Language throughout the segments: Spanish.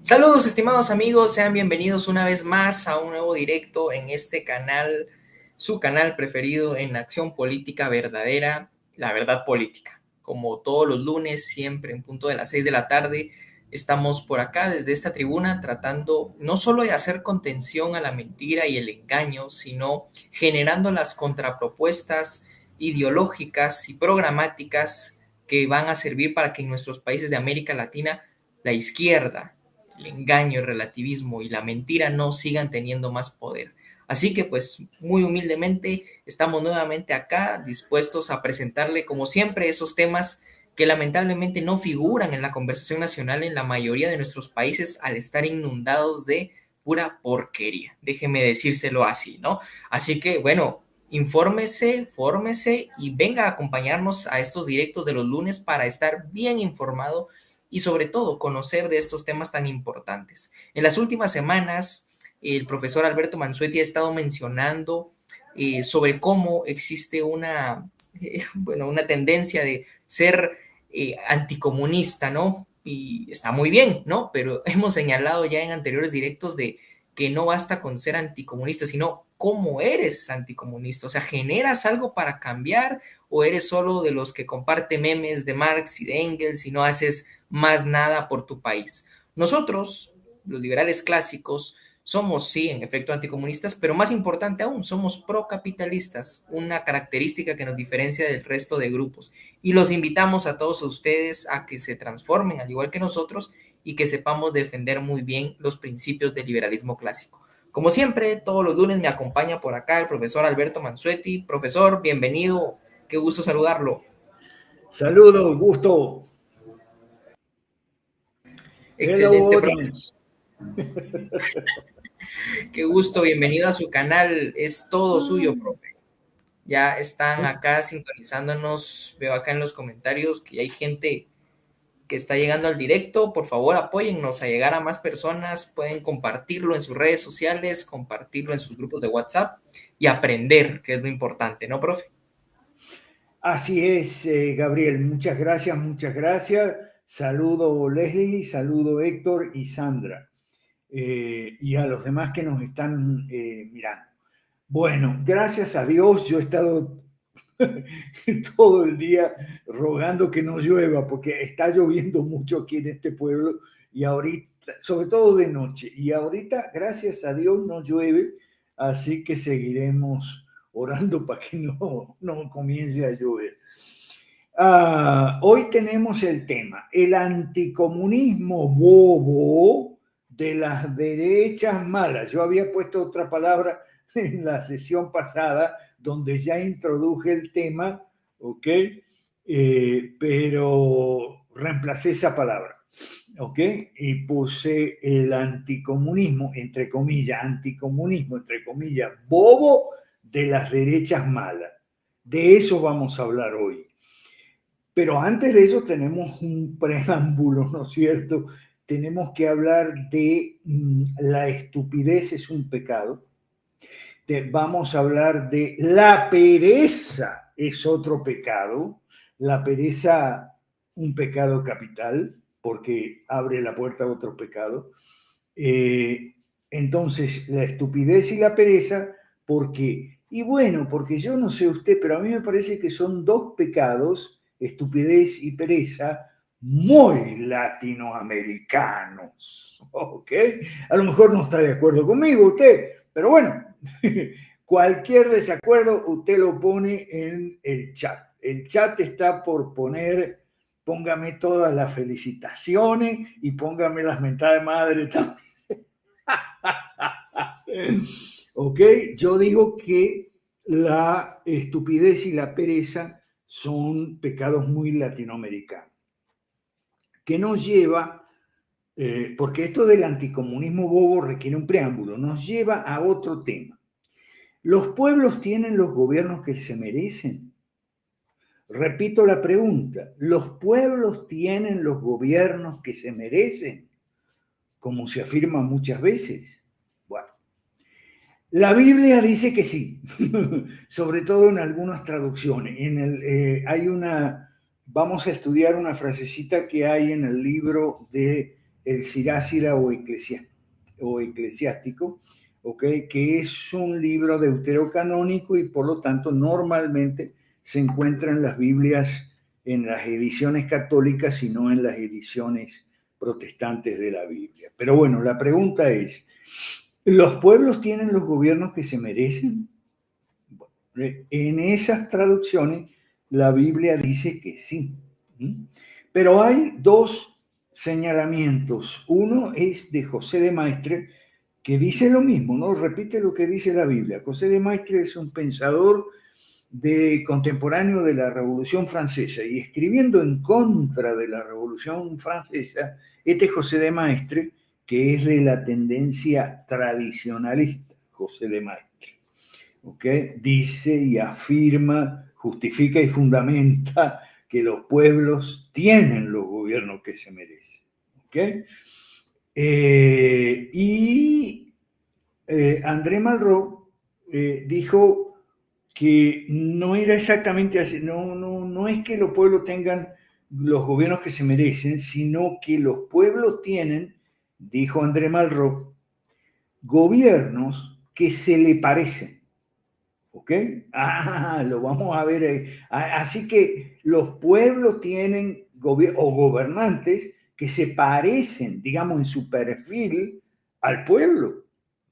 Saludos, estimados amigos, sean bienvenidos una vez más a un nuevo directo en este canal, su canal preferido en acción política verdadera, la verdad política. Como todos los lunes, siempre en punto de las 6 de la tarde, estamos por acá desde esta tribuna tratando no solo de hacer contención a la mentira y el engaño, sino generando las contrapropuestas ideológicas y programáticas que van a servir para que en nuestros países de América Latina la izquierda, el engaño, el relativismo y la mentira no sigan teniendo más poder. Así que pues muy humildemente estamos nuevamente acá dispuestos a presentarle como siempre esos temas que lamentablemente no figuran en la conversación nacional en la mayoría de nuestros países al estar inundados de pura porquería. Déjeme decírselo así, ¿no? Así que bueno, infórmese, fórmese y venga a acompañarnos a estos directos de los lunes para estar bien informado y sobre todo conocer de estos temas tan importantes. En las últimas semanas, el profesor Alberto Mansuetti ha estado mencionando sobre cómo existe una tendencia de ser anticomunista, ¿no? Y está muy bien, ¿no? Pero hemos señalado ya en anteriores directos de que no basta con ser anticomunista, sino cómo eres anticomunista. O sea, ¿generas algo para cambiar o eres solo de los que comparte memes de Marx y de Engels y no haces más nada por tu país? Nosotros, los liberales clásicos, somos, sí, en efecto, anticomunistas, pero más importante aún, somos procapitalistas, una característica que nos diferencia del resto de grupos. Y los invitamos a todos ustedes a que se transformen, al igual que nosotros, y que sepamos defender muy bien los principios del liberalismo clásico. Como siempre, todos los lunes me acompaña por acá el profesor Alberto Mansuetti. Profesor, bienvenido, qué gusto saludarlo. Saludos, gusto. Hello, Excelente, profe. audience. Qué gusto, bienvenido a su canal. Es todo suyo, profe. Ya están acá sintonizándonos. Veo acá en los comentarios que hay gente que está llegando al directo. Por favor, apóyennos a llegar a más personas. Pueden compartirlo en sus redes sociales, compartirlo en sus grupos de WhatsApp y aprender, que es lo importante, ¿no, profe? Así es, Gabriel. Muchas gracias, muchas gracias. Saludo Leslie, saludo Héctor y Sandra. Y a los demás que nos están mirando. Bueno, gracias a Dios yo he estado todo el día rogando que no llueva, porque está lloviendo mucho aquí en este pueblo y ahorita, sobre todo de noche, y ahorita, gracias a Dios, no llueve, así que seguiremos orando para que no comience a llover. Hoy tenemos el tema, el anticomunismo bobo de las derechas malas. Yo había puesto otra palabra en la sesión pasada donde ya introduje el tema, ¿ok? Pero reemplacé esa palabra, ¿ok? Y puse el anticomunismo, entre comillas, anticomunismo, entre comillas, bobo de las derechas malas. De eso vamos a hablar hoy. Pero antes de eso tenemos un preámbulo, ¿no es cierto? Tenemos que hablar de la estupidez es un pecado. Vamos a hablar de la pereza es otro pecado. La pereza, un pecado capital, porque abre la puerta a otro pecado. Entonces, la estupidez y la pereza, ¿por qué? Y bueno, porque yo no sé usted, pero a mí me parece que son dos pecados, estupidez y pereza, muy latinoamericanos, ¿ok? A lo mejor no está de acuerdo conmigo usted, pero bueno, cualquier desacuerdo usted lo pone en el chat. El chat está por poner, póngame todas las felicitaciones y póngame las mentadas de madre también. Ok, yo digo que la estupidez y la pereza son pecados muy latinoamericanos, que nos lleva, porque esto del anticomunismo bobo requiere un preámbulo, nos lleva a otro tema. ¿Los pueblos tienen los gobiernos que se merecen? Repito la pregunta, ¿los pueblos tienen los gobiernos que se merecen? Como se afirma muchas veces. Bueno, la Biblia dice que sí, sobre todo en algunas traducciones. Vamos a estudiar una frasecita que hay en el libro de el Sirásida o Eclesiástico, ¿okay? Que es un libro deuterocanónico y por lo tanto normalmente se encuentra en las Biblias, en las ediciones católicas y no en las ediciones protestantes de la Biblia. Pero bueno, la pregunta es, ¿los pueblos tienen los gobiernos que se merecen? En esas traducciones la Biblia dice que sí. Pero hay dos señalamientos. Uno es de José de Maistre, que dice lo mismo, ¿no? Repite lo que dice la Biblia. José de Maistre es un pensador contemporáneo de la Revolución Francesa, y escribiendo en contra de la Revolución Francesa, este José de Maistre, que es de la tendencia tradicionalista, José de Maistre, ¿okay? Dice y afirma, justifica y fundamenta que los pueblos tienen los gobiernos que se merecen, ¿okay? André Malraux dijo que no era exactamente así, no es que los pueblos tengan los gobiernos que se merecen, sino que los pueblos tienen, dijo André Malraux, gobiernos que se le parecen. ¿Ok? Lo vamos a ver. Así que los pueblos tienen gobernantes que se parecen, digamos, en su perfil al pueblo.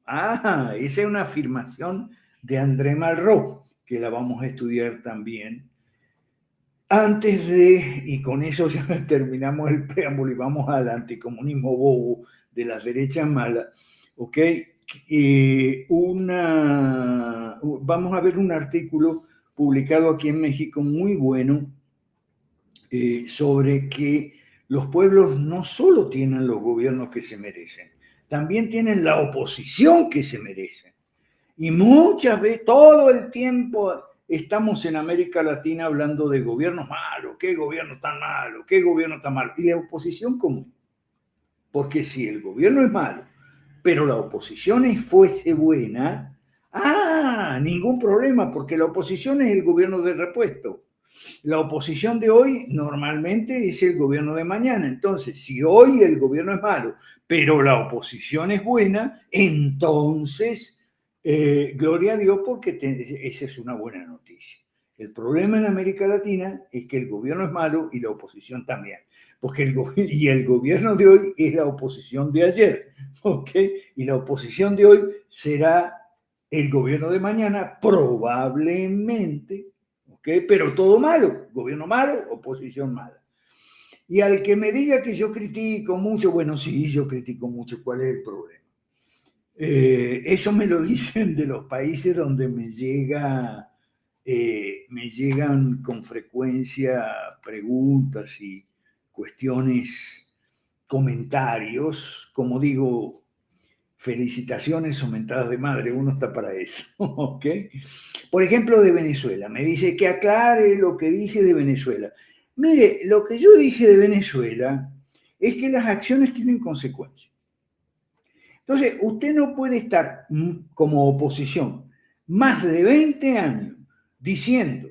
Esa es una afirmación de André Malraux, que la vamos a estudiar también. Y con eso ya terminamos el preámbulo y vamos al anticomunismo bobo de las derechas malas, ¿ok? Vamos a ver un artículo publicado aquí en México muy bueno sobre que los pueblos no solo tienen los gobiernos que se merecen, también tienen la oposición que se merecen. Y muchas veces, todo el tiempo, estamos en América Latina hablando de gobiernos malos, qué gobierno tan malo, qué gobierno tan malo. ¿Y la oposición cómo? Porque si el gobierno es malo, pero la oposición fuese buena, ningún problema, porque la oposición es el gobierno de repuesto. La oposición de hoy normalmente es el gobierno de mañana. Entonces, si hoy el gobierno es malo, pero la oposición es buena, entonces, gloria a Dios, porque esa es una buena noticia. El problema en América Latina es que el gobierno es malo y la oposición también. Porque el gobierno de hoy es la oposición de ayer, ¿ok? Y la oposición de hoy será el gobierno de mañana, probablemente, ¿ok? Pero todo malo, gobierno malo, oposición mala. Y al que me diga que yo critico mucho, bueno, sí, yo critico mucho, ¿cuál es el problema? Eso me lo dicen de los países donde me llegan con frecuencia preguntas y cuestiones, comentarios, como digo, felicitaciones o mentadas de madre, uno está para eso, ¿ok? Por ejemplo, de Venezuela, me dice que aclare lo que dije de Venezuela. Mire, lo que yo dije de Venezuela es que las acciones tienen consecuencias. Entonces, usted no puede estar como oposición más de 20 años diciendo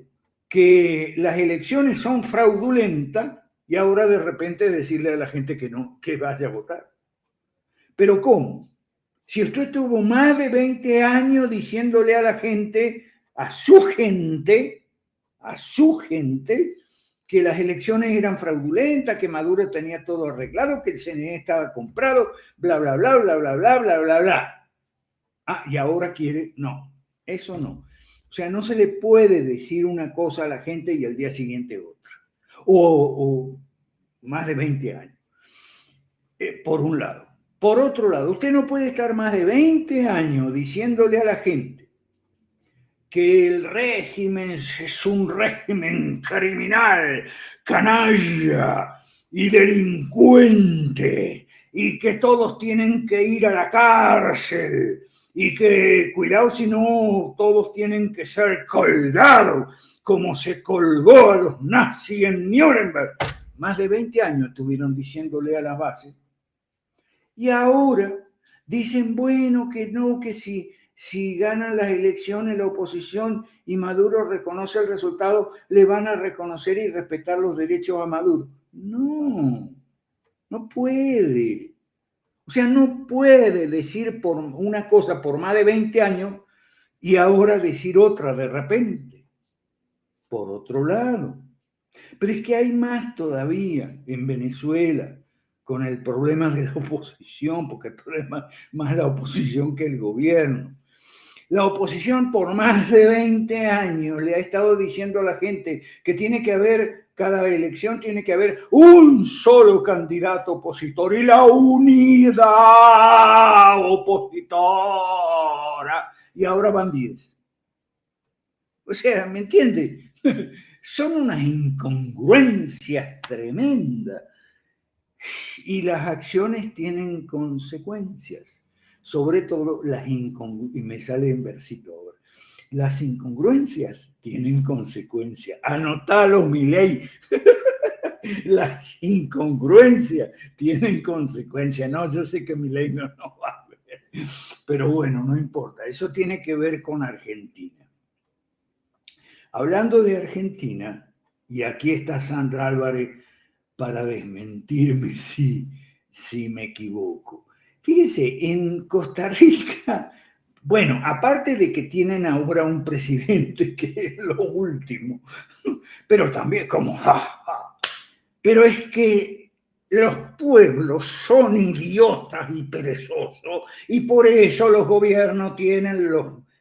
que las elecciones son fraudulentas y ahora de repente decirle a la gente que no, que vaya a votar. ¿Pero cómo? Si usted estuvo más de 20 años diciéndole a la gente, a su gente, que las elecciones eran fraudulentas, que Maduro tenía todo arreglado, que el CNE estaba comprado, bla, bla, bla, bla, bla, bla, bla, bla, bla. Y ahora quiere, no, eso no. O sea, no se le puede decir una cosa a la gente y al día siguiente otra. O más de 20 años, por un lado. Por otro lado, usted no puede estar más de 20 años diciéndole a la gente que el régimen es un régimen criminal, canalla y delincuente, y que todos tienen que ir a la cárcel, y que, cuidado si no, todos tienen que ser colgados, como se colgó a los nazis en Nuremberg. Más de 20 años estuvieron diciéndole a las bases. Y ahora dicen, bueno, que no, que si ganan las elecciones la oposición y Maduro reconoce el resultado, le van a reconocer y respetar los derechos a Maduro. No, No puede. O sea, no puede decir por una cosa por más de 20 años y ahora decir otra de repente. Por otro lado, pero es que hay más todavía en Venezuela con el problema de la oposición, porque el problema es más la oposición que el gobierno. La oposición por más de 20 años le ha estado diciendo a la gente que tiene que haber, cada elección tiene que haber un solo candidato opositor y la unidad opositora. Y ahora van 10. O sea, ¿me entiende? Son unas incongruencias tremendas y las acciones tienen consecuencias, sobre todo las incongruencias, y me sale en versito ahora, las incongruencias tienen consecuencias. Anotalo, mi ley. Las incongruencias tienen consecuencias. No, yo sé que mi ley no va a ver, pero bueno, no importa. Eso tiene que ver con Argentina. Hablando de Argentina, y aquí está Sandra Álvarez para desmentirme si me equivoco. Fíjese, en Costa Rica, bueno, aparte de que tienen ahora un presidente que es lo último, pero también como, pero es que los pueblos son idiotas y perezosos y por eso los gobiernos tienen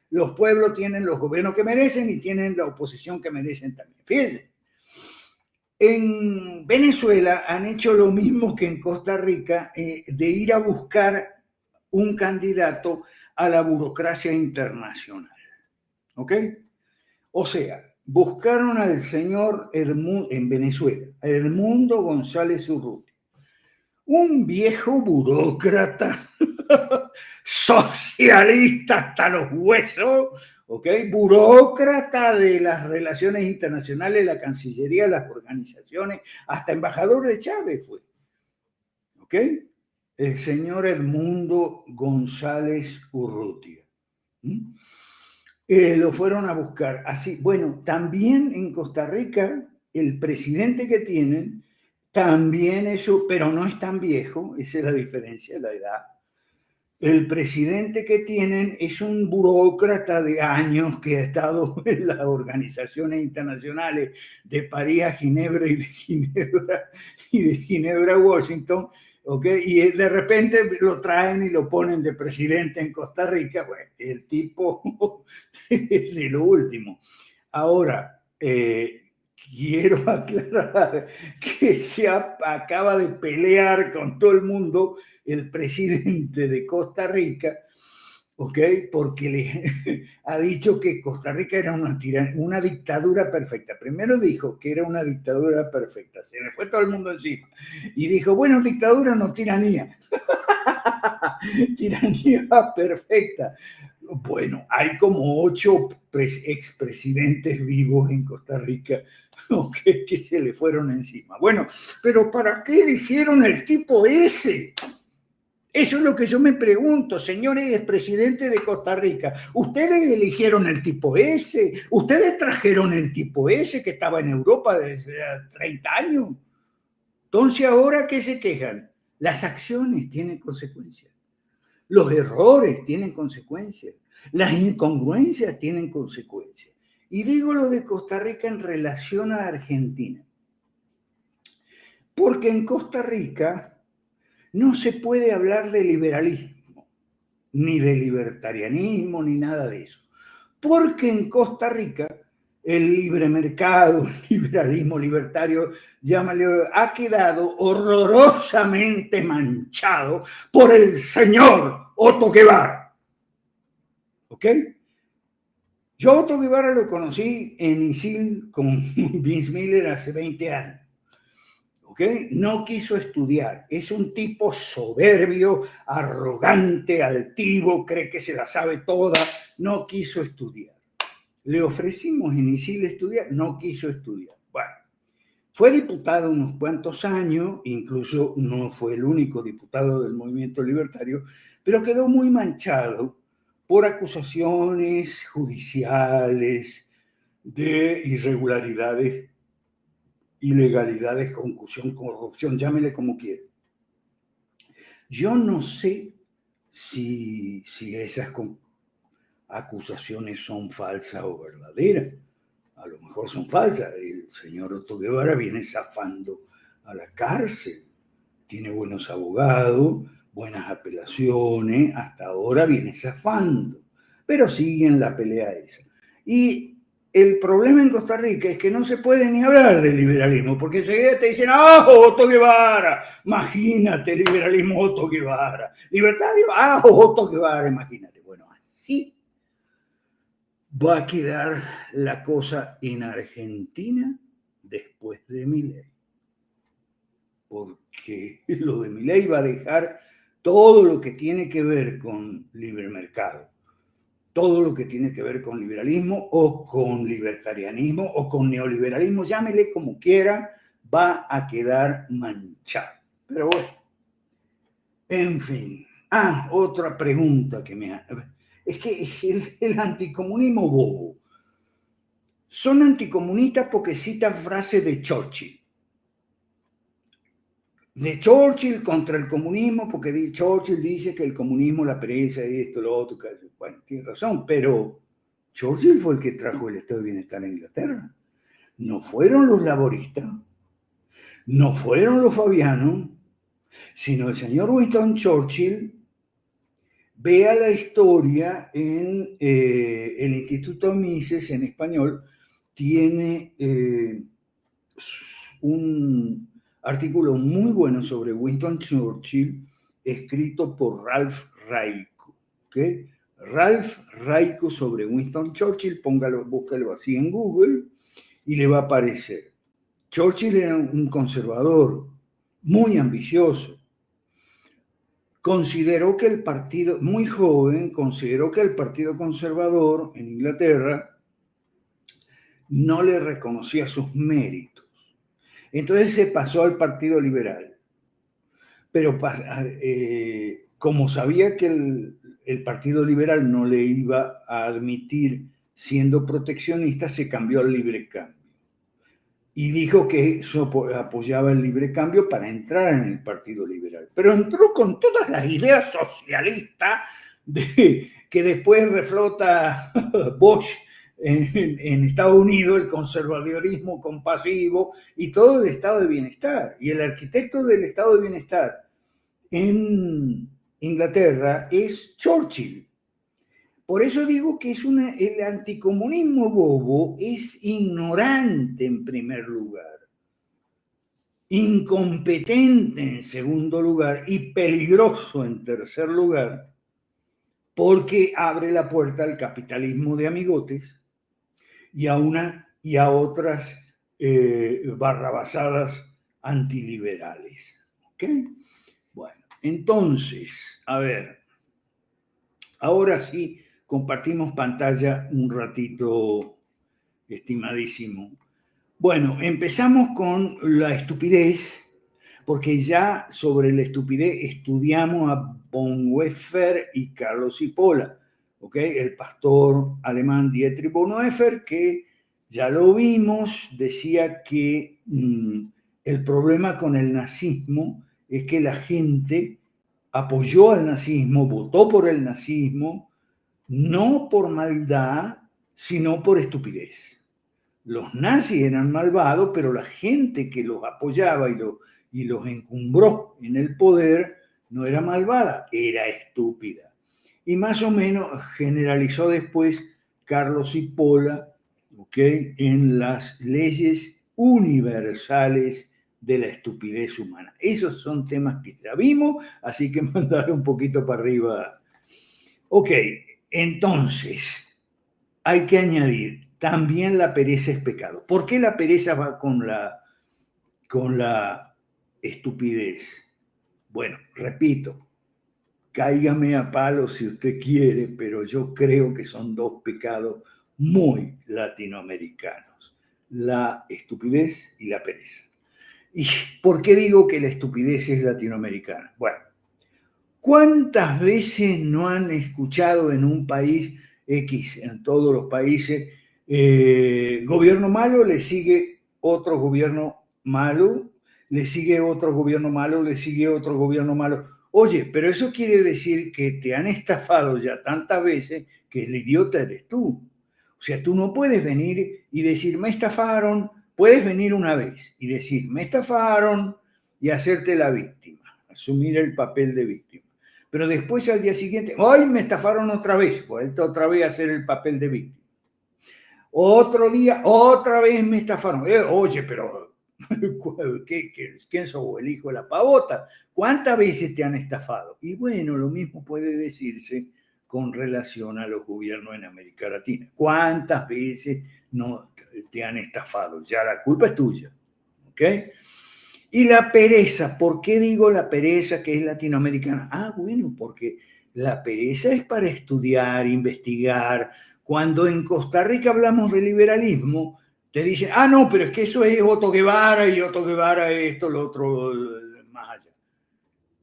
los pueblos tienen los gobiernos que merecen y tienen la oposición que merecen también. Fíjense, en Venezuela han hecho lo mismo que en Costa Rica, de ir a buscar un candidato a la burocracia internacional. ¿Ok? O sea, buscaron al señor en Venezuela, a Edmundo González Urrutia, un viejo burócrata, socialista hasta los huesos, ¿ok? Burócrata de las relaciones internacionales, la Cancillería, las organizaciones, hasta embajador de Chávez fue, ¿ok? El señor Edmundo González Urrutia. Lo fueron a buscar. Así, bueno, también en Costa Rica, el presidente que tienen, también eso, pero no es tan viejo, esa es la diferencia, la edad. El presidente que tienen es un burócrata de años que ha estado en las organizaciones internacionales de París a Ginebra y de Ginebra a Washington, ¿okay? Y de repente lo traen y lo ponen de presidente en Costa Rica. Bueno, el tipo es de lo último. Ahora, quiero aclarar que acaba de pelear con todo el mundo el presidente de Costa Rica, ¿ok? Porque le ha dicho que Costa Rica era una dictadura perfecta. Primero dijo que era una dictadura perfecta, se le fue todo el mundo encima. Y dijo, bueno, dictadura no tiranía. Tiranía perfecta. Bueno, hay como 8 expresidentes vivos en Costa Rica, okay, que se le fueron encima. Bueno, pero ¿para qué eligieron el tipo ese? Eso es lo que yo me pregunto, señores presidentes de Costa Rica. ¿Ustedes eligieron el tipo ese? ¿Ustedes trajeron el tipo ese que estaba en Europa desde 30 años? Entonces, ¿ahora qué se quejan? Las acciones tienen consecuencias. Los errores tienen consecuencias. Las incongruencias tienen consecuencias. Y digo lo de Costa Rica en relación a Argentina. Porque en Costa Rica no se puede hablar de liberalismo, ni de libertarianismo, ni nada de eso. Porque en Costa Rica el libre mercado, el liberalismo libertario, llámale, ha quedado horrorosamente manchado por el señor Otto Guevara. ¿Ok? Yo a Otto Guevara lo conocí en ISIL con Vince Miller hace 20 años. ¿Okay? No quiso estudiar, es un tipo soberbio, arrogante, altivo, cree que se la sabe toda, no quiso estudiar. Le ofrecimos en ISIL estudiar, no quiso estudiar. Bueno, fue diputado unos cuantos años, incluso no fue el único diputado del movimiento libertario, pero quedó muy manchado por acusaciones judiciales de irregularidades, ilegalidades, concusión, corrupción, llámele como quiera. Yo no sé si esas acusaciones son falsas o verdaderas. A lo mejor son falsas. El señor Otto Guevara viene zafando a la cárcel, tiene buenos abogados, buenas apelaciones, hasta ahora viene zafando, pero sigue en la pelea esa. Y el problema en Costa Rica es que no se puede ni hablar de liberalismo, porque enseguida te dicen, ¡ah, Otto Guevara! Imagínate, liberalismo Otto Guevara. Libertario, ¡ah, Otto Guevara! Imagínate. Bueno, así va a quedar la cosa en Argentina después de Milei. Porque lo de Milei va a dejar todo lo que tiene que ver con libre mercado, todo lo que tiene que ver con liberalismo o con libertarianismo o con neoliberalismo, llámele como quiera, va a quedar manchado. Pero bueno, en fin. Otra pregunta que me... Es que el anticomunismo bobo. Son anticomunistas porque citan frases de Churchill. De Churchill contra el comunismo, porque Churchill dice que el comunismo, la pereza y esto, lo otro. Bueno, tiene razón, pero Churchill fue el que trajo el estado de bienestar a Inglaterra. No fueron los laboristas, no fueron los fabianos, sino el señor Winston Churchill. Vea la historia en el Instituto Mises en español, tiene un artículo muy bueno sobre Winston Churchill, escrito por Ralph Raico. ¿Okay? Ralph Raico sobre Winston Churchill, búscalo así en Google y le va a aparecer. Churchill era un conservador muy ambicioso. Consideró que el partido, muy joven, consideró que el Partido Conservador en Inglaterra no le reconocía sus méritos. Entonces se pasó al Partido Liberal. Pero como sabía que el Partido Liberal no le iba a admitir siendo proteccionista, se cambió al libre cambio. Y dijo que eso apoyaba el libre cambio para entrar en el Partido Liberal. Pero entró con todas las ideas socialistas que después reflota Bush en Estados Unidos, el conservadurismo compasivo y todo el estado de bienestar. Y el arquitecto del estado de bienestar en Inglaterra es Churchill. Por eso digo que el anticomunismo bobo es ignorante en primer lugar, incompetente en segundo lugar y peligroso en tercer lugar, porque abre la puerta al capitalismo de amigotes y a otras barrabasadas antiliberales. ¿Ok? Bueno, entonces, a ver, ahora sí compartimos pantalla un ratito, estimadísimo. Bueno, empezamos con la estupidez, porque ya sobre la estupidez estudiamos a Bonhoeffer y Carlos Cipolla, ¿ok? El pastor alemán Dietrich Bonhoeffer, que ya lo vimos, decía que el problema con el nazismo es que la gente apoyó al nazismo, votó por el nazismo, no por maldad, sino por estupidez. Los nazis eran malvados, pero la gente que los apoyaba y los encumbró en el poder no era malvada, era estúpida. Y más o menos generalizó después Carlos Cipolla, ¿okay?, en las leyes universales de la estupidez humana. Esos son temas que ya vimos, así que mandar un poquito para arriba. Ok, entonces hay que añadir, también la pereza es pecado. ¿Por qué la pereza va con la estupidez? Bueno, repito, cáigame a palo si usted quiere, pero yo creo que son dos pecados muy latinoamericanos, la estupidez y la pereza. ¿Y por qué digo que la estupidez es latinoamericana? Bueno, ¿cuántas veces no han escuchado en un país X, en todos los países, gobierno malo, le sigue otro gobierno malo, le sigue otro gobierno malo, le sigue otro gobierno malo? Oye, pero eso quiere decir que te han estafado ya tantas veces que el idiota eres tú. O sea, tú no puedes venir y decir, me estafaron. Puedes venir una vez y decir, me estafaron y hacerte la víctima, asumir el papel de víctima. Pero después al día siguiente, hoy me estafaron otra vez, vuelta otra vez a hacer el papel de víctima. Otro día, otra vez me estafaron. Oye, pero ¿quién sos? ¿El hijo de la pavota? ¿Cuántas veces te han estafado? Y bueno, lo mismo puede decirse con relación a los gobiernos en América Latina. ¿Cuántas veces no te han estafado? Ya la culpa es tuya. ¿Ok? Y la pereza, ¿por qué digo la pereza que es latinoamericana? Ah, bueno, porque la pereza es para estudiar, investigar. Cuando en Costa Rica hablamos de liberalismo, te dicen, ah, no, pero es que eso es Otto Guevara y Otto Guevara es esto, lo otro, más allá.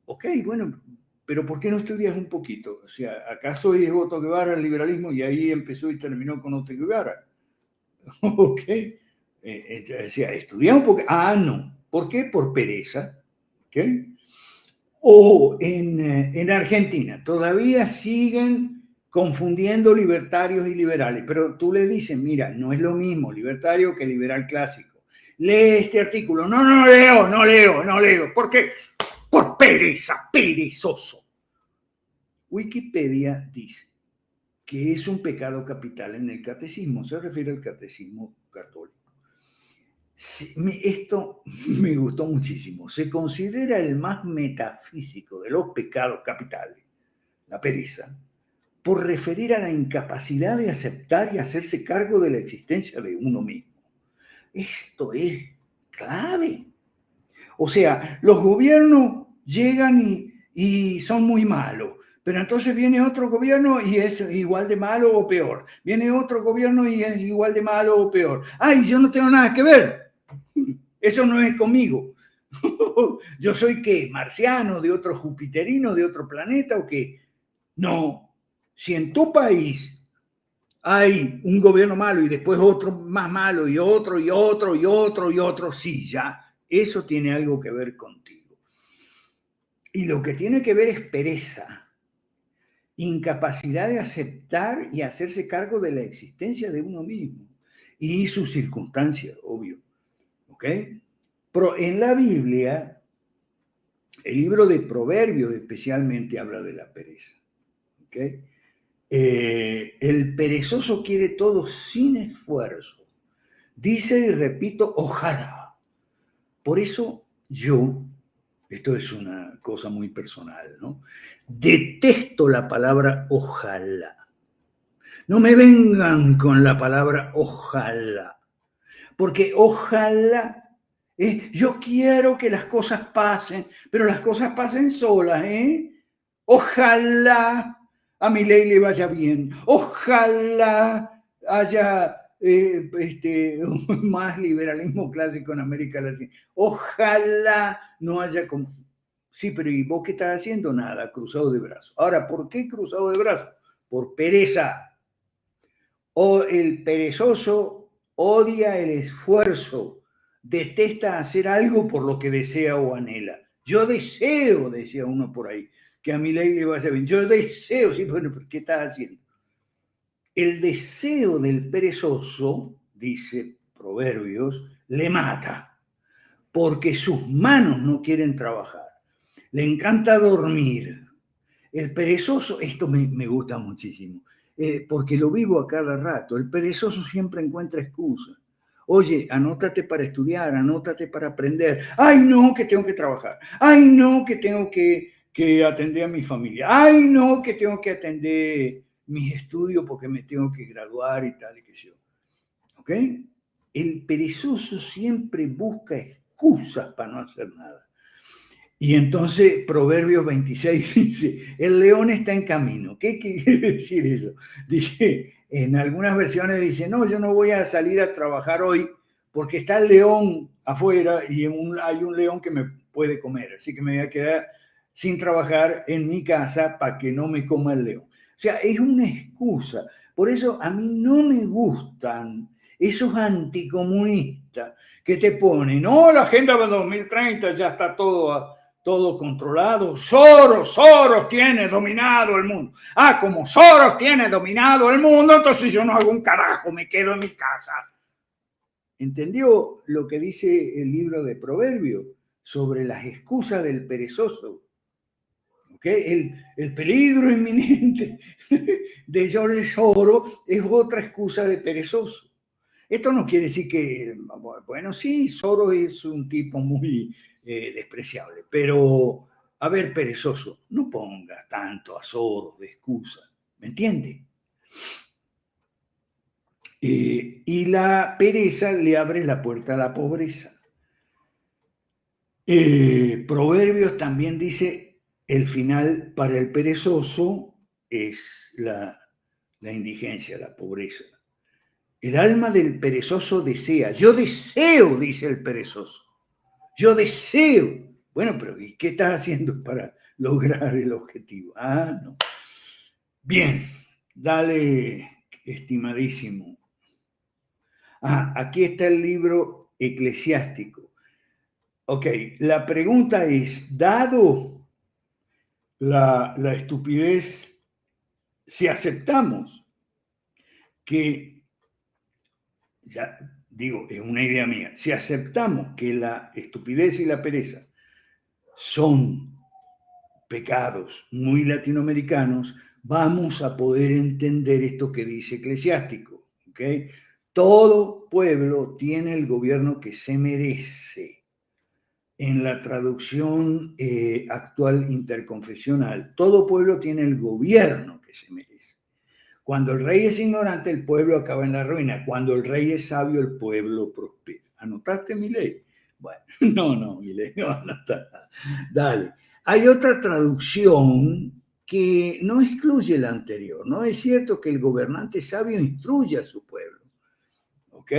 Ok, bueno, pero ¿por qué no estudias un poquito? O sea, ¿acaso es Otto Guevara el liberalismo y ahí empezó y terminó con Otto Guevara? Ok, o sea, estudia un poco. Ah, no. ¿Por qué? Por pereza. ¿Okay? O en Argentina, todavía siguen confundiendo libertarios y liberales, pero tú le dices, mira, no es lo mismo libertario que liberal clásico. Lee este artículo. No, no leo, no leo, no leo. ¿Por qué? Por pereza, perezoso. Wikipedia dice que es un pecado capital en el catecismo, se refiere al catecismo católico. Esto me gustó muchísimo. Se considera el más metafísico de los pecados capitales, la pereza, por referir a la incapacidad de aceptar y hacerse cargo de la existencia de uno mismo. Esto es clave. O sea, los gobiernos llegan y son muy malos, pero entonces viene otro gobierno y es igual de malo o peor. Viene otro gobierno y es igual de malo o peor. ¡Ay, yo no tengo nada que ver! Eso no es conmigo. ¿Yo soy qué? ¿Marciano, de otro jupiterino, de otro planeta o qué? No. Si en tu país hay un gobierno malo y después otro más malo y otro y otro y otro y otro, sí, ya, eso tiene algo que ver contigo. Y lo que tiene que ver es pereza, incapacidad de aceptar y hacerse cargo de la existencia de uno mismo y sus circunstancias, obvio. ¿Ok? Pero en la Biblia, el libro de Proverbios especialmente habla de la pereza. ¿Ok? El perezoso quiere todo sin esfuerzo. Dice y repito, ojalá. Por eso yo, esto es una cosa muy personal, ¿no? Detesto la palabra ojalá. No me vengan con la palabra ojalá, porque ojalá, yo quiero que las cosas pasen, pero las cosas pasen solas, ¿eh? Ojalá a Milei le vaya bien, ojalá haya más liberalismo clásico en América Latina, ojalá no haya... Sí, pero ¿y vos qué estás haciendo? Nada, cruzado de brazos. Ahora, ¿por qué cruzado de brazos? Por pereza. O el perezoso odia el esfuerzo, detesta hacer algo por lo que desea o anhela. Yo deseo, decía uno por ahí, que a Milei le vaya bien. Yo deseo, sí, bueno, ¿pero qué estás haciendo? El deseo del perezoso, dice Proverbios, le mata, porque sus manos no quieren trabajar. Le encanta dormir. El perezoso, esto me gusta muchísimo, porque lo vivo a cada rato. El perezoso siempre encuentra excusas. Oye, anótate para estudiar, anótate para aprender. Ay, no, que tengo que trabajar. Ay, no, que tengo que atender a mi familia. Ay, no, que tengo que atender mis estudios porque me tengo que graduar y tal y que yo. ¿Ok? El perezoso siempre busca excusas para no hacer nada. Y entonces Proverbios 26 dice, el león está en camino. ¿Qué quiere decir eso? Dice, en algunas versiones dice, no, yo no voy a salir a trabajar hoy porque está el león afuera y hay un león que me puede comer. Así que me voy a quedar sin trabajar en mi casa para que no me coma el león. O sea, es una excusa. Por eso a mí no me gustan esos anticomunistas que te ponen, no, la Agenda 2030 ya está todo todo controlado. Soros tiene dominado el mundo. Ah, como Soros tiene dominado el mundo, entonces yo no hago un carajo, me quedo en mi casa. ¿Entendió lo que dice el libro de Proverbios sobre las excusas del perezoso? ¿Okay? El peligro inminente de George Soros es otra excusa de perezoso. Esto no quiere decir que, bueno, sí, Soros es un tipo muy despreciable, pero, a ver, perezoso, no pongas tanto a Soros de excusa, ¿me entiende? Y la pereza le abre la puerta a la pobreza. Proverbios también dice, el final para el perezoso es la indigencia, la pobreza. El alma del perezoso desea. Yo deseo, dice el perezoso. Yo deseo. Bueno, pero ¿y qué estás haciendo para lograr el objetivo? Ah, no. Bien, dale, estimadísimo. Ah, aquí está el libro eclesiástico. Ok, la pregunta es, dado la estupidez, si aceptamos que, ya digo, es una idea mía, si aceptamos que la estupidez y la pereza son pecados muy latinoamericanos, vamos a poder entender esto que dice eclesiástico, ¿ok? Todo pueblo tiene el gobierno que se merece. En la traducción actual interconfesional, todo pueblo tiene el gobierno que se merece. Cuando el rey es ignorante, el pueblo acaba en la ruina. Cuando el rey es sabio, el pueblo prospera. ¿Anotaste mi ley? Bueno, no, mi ley no anotar. Dale. Hay otra traducción que no excluye la anterior. No es cierto que el gobernante sabio instruye a su pueblo. ¿Ok?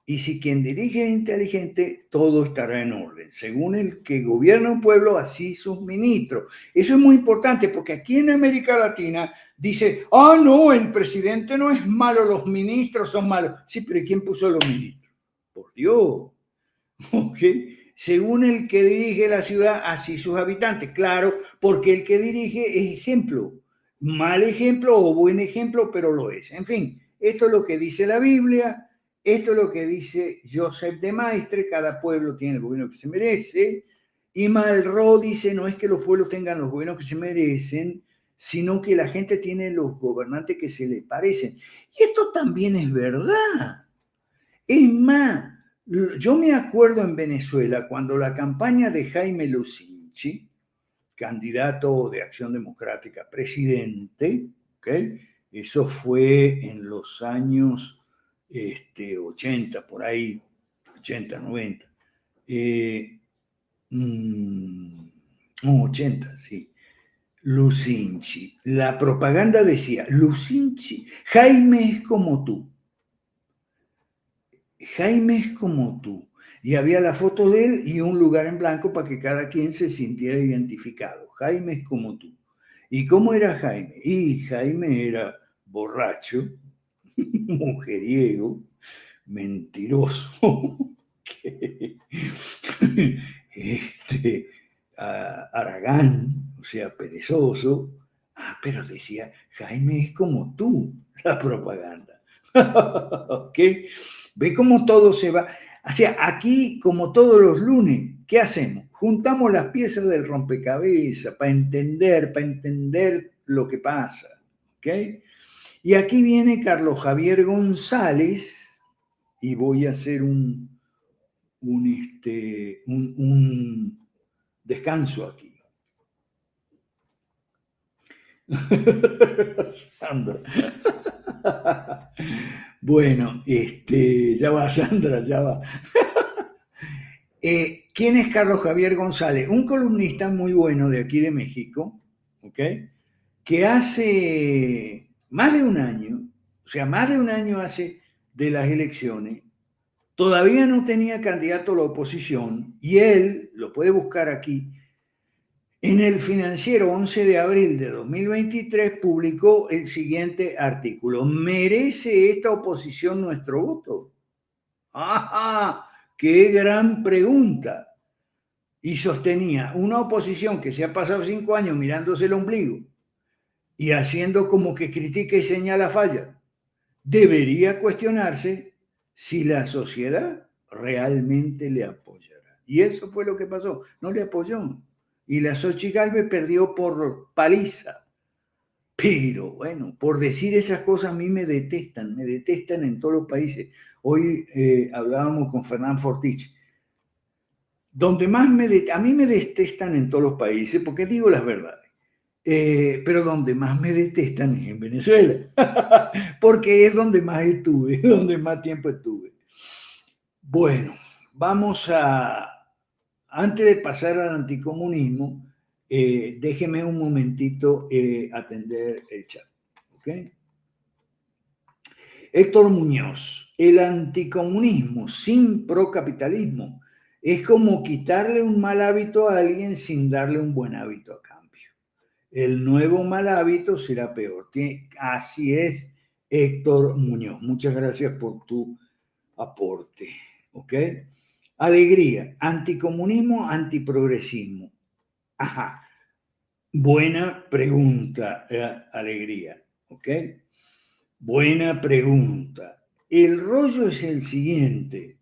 Y si quien dirige es inteligente, todo estará en orden. Según el que gobierna un pueblo, así sus ministros. Eso es muy importante porque aquí en América Latina dice, no, el presidente no es malo, los ministros son malos. Sí, pero ¿quién puso los ministros? Por Dios. ¿Ok? Según el que dirige la ciudad, así sus habitantes. Claro, porque el que dirige es ejemplo. Mal ejemplo o buen ejemplo, pero lo es. En fin, esto es lo que dice la Biblia. Esto es lo que dice Joseph de Maistre, cada pueblo tiene el gobierno que se merece, y Malraux dice, no es que los pueblos tengan los gobiernos que se merecen, sino que la gente tiene los gobernantes que se le parecen. Y esto también es verdad. Es más, yo me acuerdo en Venezuela, cuando la campaña de Jaime Lucinchi, candidato de Acción Democrática, presidente, ¿okay? Eso fue en los años 80, por ahí, 80, 90. 80, sí. Lucinchi. La propaganda decía, Lucinchi, Jaime es como tú. Jaime es como tú. Y había la foto de él y un lugar en blanco para que cada quien se sintiera identificado. Jaime es como tú. ¿Y cómo era Jaime? Y Jaime era borracho, mujeriego, mentiroso, haragán, o sea, perezoso. Pero decía, Jaime es como tú, la propaganda. ¿Ok? Ve cómo todo se va. O sea, aquí, como todos los lunes, ¿qué hacemos? Juntamos las piezas del rompecabezas para entender lo que pasa. ¿Ok? Y aquí viene Carlos Javier González, y voy a hacer un descanso aquí. Sandra. Bueno, ya va, Sandra, ya va. ¿Quién es Carlos Javier González? Un columnista muy bueno de aquí de México, ¿ok? Que hace más de un año, o sea, más de un año hace de las elecciones, todavía no tenía candidato a la oposición y él, lo puede buscar aquí, en el Financiero 11 de abril de 2023 publicó el siguiente artículo. ¿Merece esta oposición nuestro voto? ¡Ajá! ¡Qué gran pregunta! y sostenía una oposición que se ha pasado 5 años mirándose el ombligo y haciendo como que critica y señala fallas, debería cuestionarse si la sociedad realmente le apoyará. Y eso fue lo que pasó, no le apoyó. Y la Xochitl Gálvez perdió por paliza. Pero bueno, por decir esas cosas a mí me detestan en todos los países. Hoy hablábamos con Fernán Fortich. Donde más a mí me detestan en todos los países, porque digo las verdades, pero donde más me detestan es en Venezuela, porque es donde más estuve, donde más tiempo estuve. Bueno, antes de pasar al anticomunismo, déjeme un momentito atender el chat. ¿Okay? Héctor Muñoz, el anticomunismo sin procapitalismo es como quitarle un mal hábito a alguien sin darle un buen hábito a cambio. El nuevo mal hábito será peor. Así es, Héctor Muñoz. Muchas gracias por tu aporte. ¿Ok? Alegría, anticomunismo, antiprogresismo. Ajá. Buena pregunta, Alegría. ¿Ok? Buena pregunta. El rollo es el siguiente.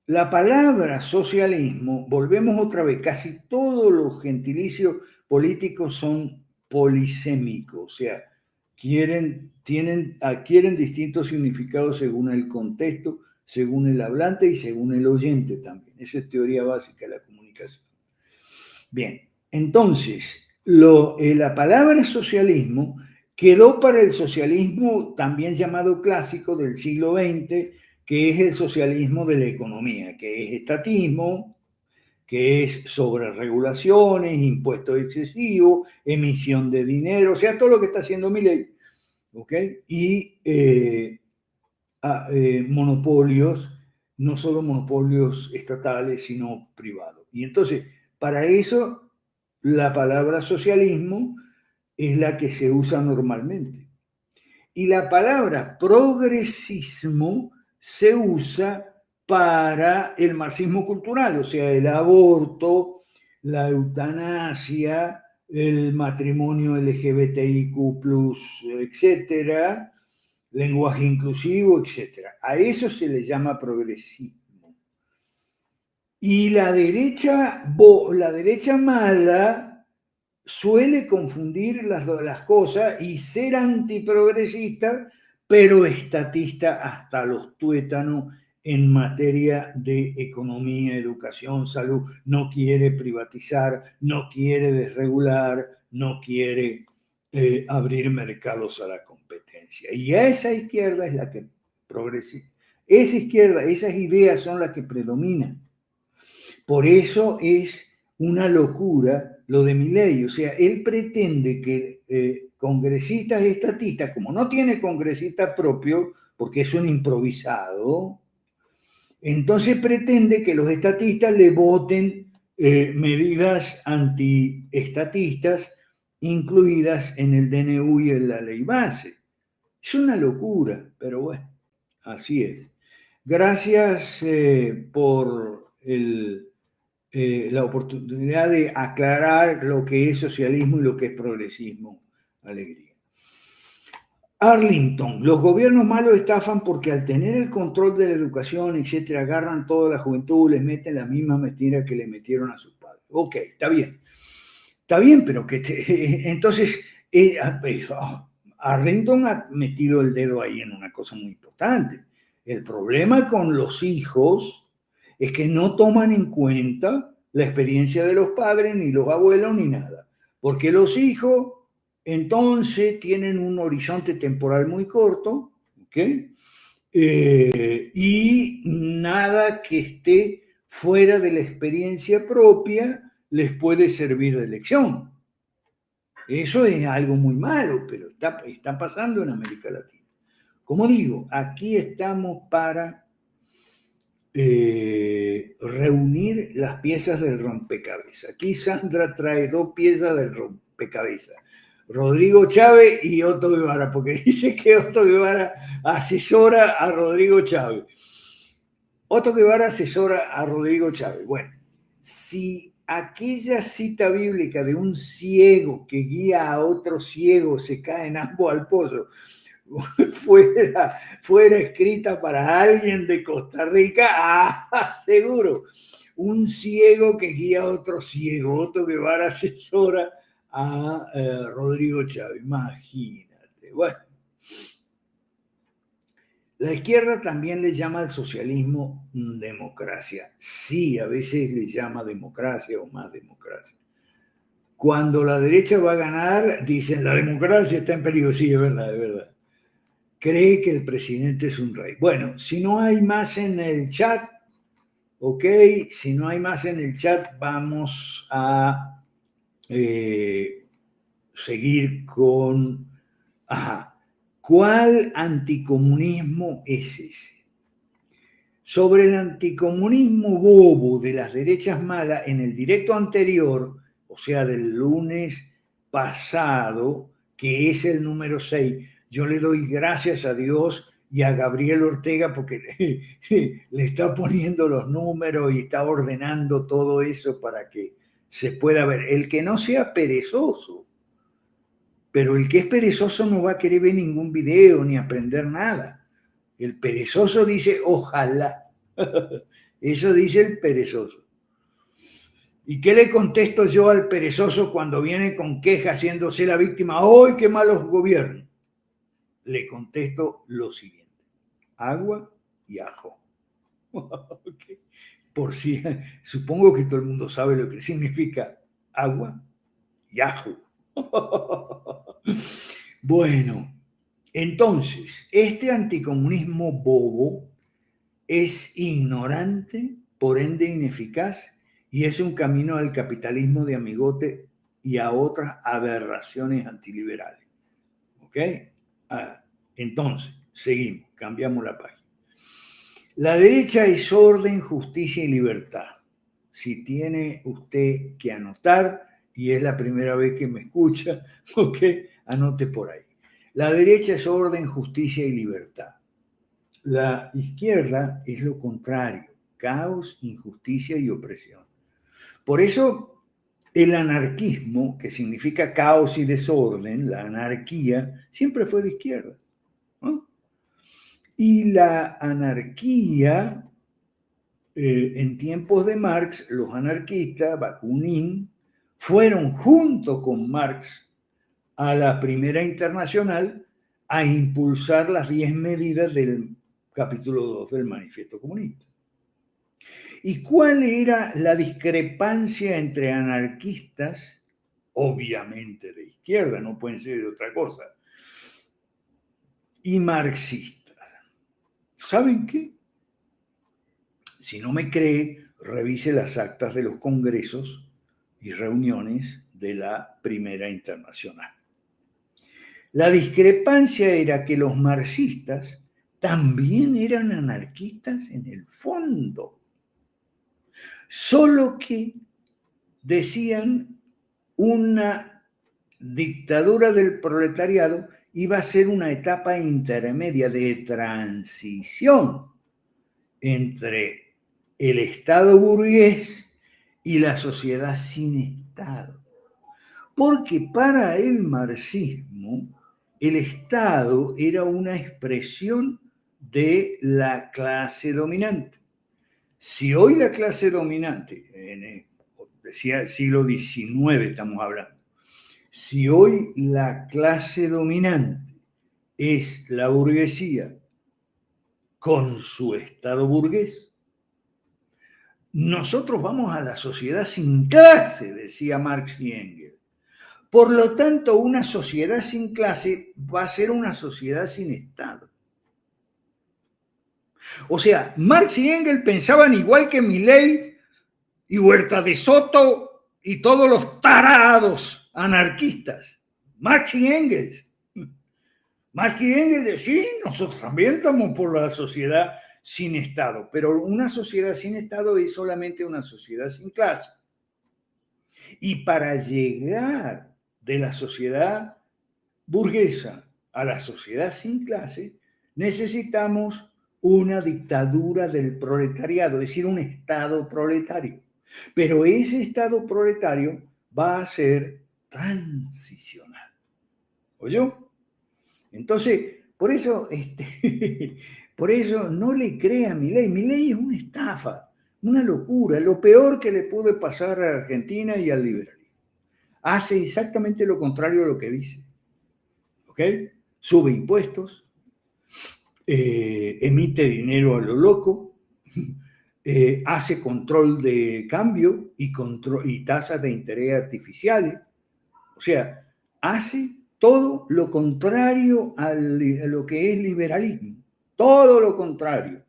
La palabra socialismo, volvemos otra vez, casi todos los gentilicios políticos son polisémicos, o sea, adquieren distintos significados según el contexto, según el hablante y según el oyente también. Esa es teoría básica de la comunicación. Bien, entonces, la palabra socialismo quedó para el socialismo también llamado clásico del siglo XX, que es el socialismo de la economía, que es estatismo, que es sobre regulaciones, impuestos excesivos, emisión de dinero, o sea, todo lo que está haciendo Milei, ¿ok? Y monopolios, no solo monopolios estatales, sino privados. Y entonces, para eso, la palabra socialismo es la que se usa normalmente. Y la palabra progresismo se usa para el marxismo cultural, o sea, el aborto, la eutanasia, el matrimonio LGBTIQ+, etcétera, lenguaje inclusivo, etcétera. A eso se le llama progresismo. Y la derecha mala suele confundir las cosas y ser antiprogresista, pero estatista hasta los tuétanos en materia de economía, educación, salud. No quiere privatizar, no quiere desregular, no quiere abrir mercados a la competencia. Y a esa izquierda es la que progresista. Esa izquierda, esas ideas son las que predominan. Por eso es una locura lo de Milei. O sea, él pretende que congresistas estatistas, como no tiene congresista propio, porque es un improvisado, entonces pretende que los estatistas le voten medidas antiestatistas incluidas en el DNU y en la ley base. Es una locura, pero bueno, así es. Gracias por la oportunidad de aclarar lo que es socialismo y lo que es progresismo. Alegría. Arlington, los gobiernos malos estafan porque al tener el control de la educación, etcétera, agarran toda la juventud, les meten la misma mentira que le metieron a sus padres. Ok, está bien. Está bien, pero entonces Arlington ha metido el dedo ahí en una cosa muy importante. El problema con los hijos es que no toman en cuenta la experiencia de los padres, ni los abuelos, ni nada. Porque los hijos entonces tienen un horizonte temporal muy corto, ¿ok? Y nada que esté fuera de la experiencia propia les puede servir de lección. Eso es algo muy malo, pero está pasando en América Latina. Como digo, aquí estamos para reunir las piezas del rompecabezas. Aquí Sandra trae 2 piezas del rompecabezas. Rodrigo Chávez y Otto Guevara, porque dice que Otto Guevara asesora a Rodrigo Chávez. Otto Guevara asesora a Rodrigo Chávez. Bueno, si aquella cita bíblica de un ciego que guía a otro ciego se caen ambos al pozo fuera escrita para alguien de Costa Rica, seguro. Un ciego que guía a otro ciego, Otto Guevara asesora a Rodrigo Chávez, imagínate. Bueno, la izquierda también le llama al socialismo democracia. Sí, a veces le llama democracia o más democracia. Cuando la derecha va a ganar, dicen la democracia está en peligro. Sí, es verdad, es verdad. Cree que el presidente es un rey. Bueno, si no hay más en el chat, ok, si no hay más en el chat, vamos a seguir con... Ajá. ¿Cuál anticomunismo es ese? Sobre el anticomunismo bobo de las derechas malas, en el directo anterior, o sea, del lunes pasado, que es el número 6, yo le doy gracias a Dios y a Gabriel Ortega porque le está poniendo los números y está ordenando todo eso para que se pueda ver. El que no sea perezoso, pero el que es perezoso no va a querer ver ningún video ni aprender nada. El perezoso dice, ojalá. Eso dice el perezoso. ¿Y qué le contesto yo al perezoso cuando viene con queja haciéndose la víctima? ¡Ay, qué malos gobiernos! Le contesto lo siguiente. Agua y ajo. Okay. Por si, supongo que todo el mundo sabe lo que significa agua y ajo. Bueno, entonces, este anticomunismo bobo es ignorante, por ende ineficaz, y es un camino al capitalismo de amigote y a otras aberraciones antiliberales. ¿Ok? Entonces, seguimos, cambiamos la página. La derecha es orden, justicia y libertad. Si tiene usted que anotar, y es la primera vez que me escucha, ¿ok? Anote por ahí. La derecha es orden, justicia y libertad. La izquierda es lo contrario, caos, injusticia y opresión. Por eso el anarquismo, que significa caos y desorden, la anarquía, siempre fue de izquierda, ¿no? Y la anarquía, en tiempos de Marx, los anarquistas, Bakunin, fueron junto con Marx a la Primera Internacional a impulsar las 10 medidas del capítulo 2 del Manifiesto Comunista. ¿Y cuál era la discrepancia entre anarquistas, obviamente de izquierda, no pueden ser de otra cosa, y marxistas? ¿Saben qué? Si no me cree, revise las actas de los congresos y reuniones de la Primera Internacional. La discrepancia era que los marxistas también eran anarquistas en el fondo, solo que decían una dictadura del proletariado iba a ser una etapa intermedia de transición entre el Estado burgués y la sociedad sin Estado. Porque para el marxismo, el Estado era una expresión de la clase dominante. Si hoy la clase dominante, decía el siglo XIX estamos hablando, si hoy la clase dominante es la burguesía con su Estado burgués, nosotros vamos a la sociedad sin clase, decía Marx y Engels. Por lo tanto, una sociedad sin clase va a ser una sociedad sin Estado. O sea, Marx y Engels pensaban igual que Milei y Huerta de Soto y todos los tarados anarquistas. Marx y Engels. Marx y Engels decían, sí, nosotros también estamos por la sociedad sin Estado, pero una sociedad sin Estado es solamente una sociedad sin clase. Y para llegar de la sociedad burguesa a la sociedad sin clase, necesitamos una dictadura del proletariado, es decir, un Estado proletario. Pero ese Estado proletario va a ser transicional. ¿Oyó? Entonces, por eso, por eso no le crea a Milei. Milei es una estafa, una locura, lo peor que le pudo pasar a Argentina y al liberalismo. Hace exactamente lo contrario a lo que dice. ¿Ok? Sube impuestos, emite dinero a lo loco, hace control de cambio y tasas de interés artificiales. O sea, hace todo lo contrario a lo que es liberalismo. Todo lo contrario.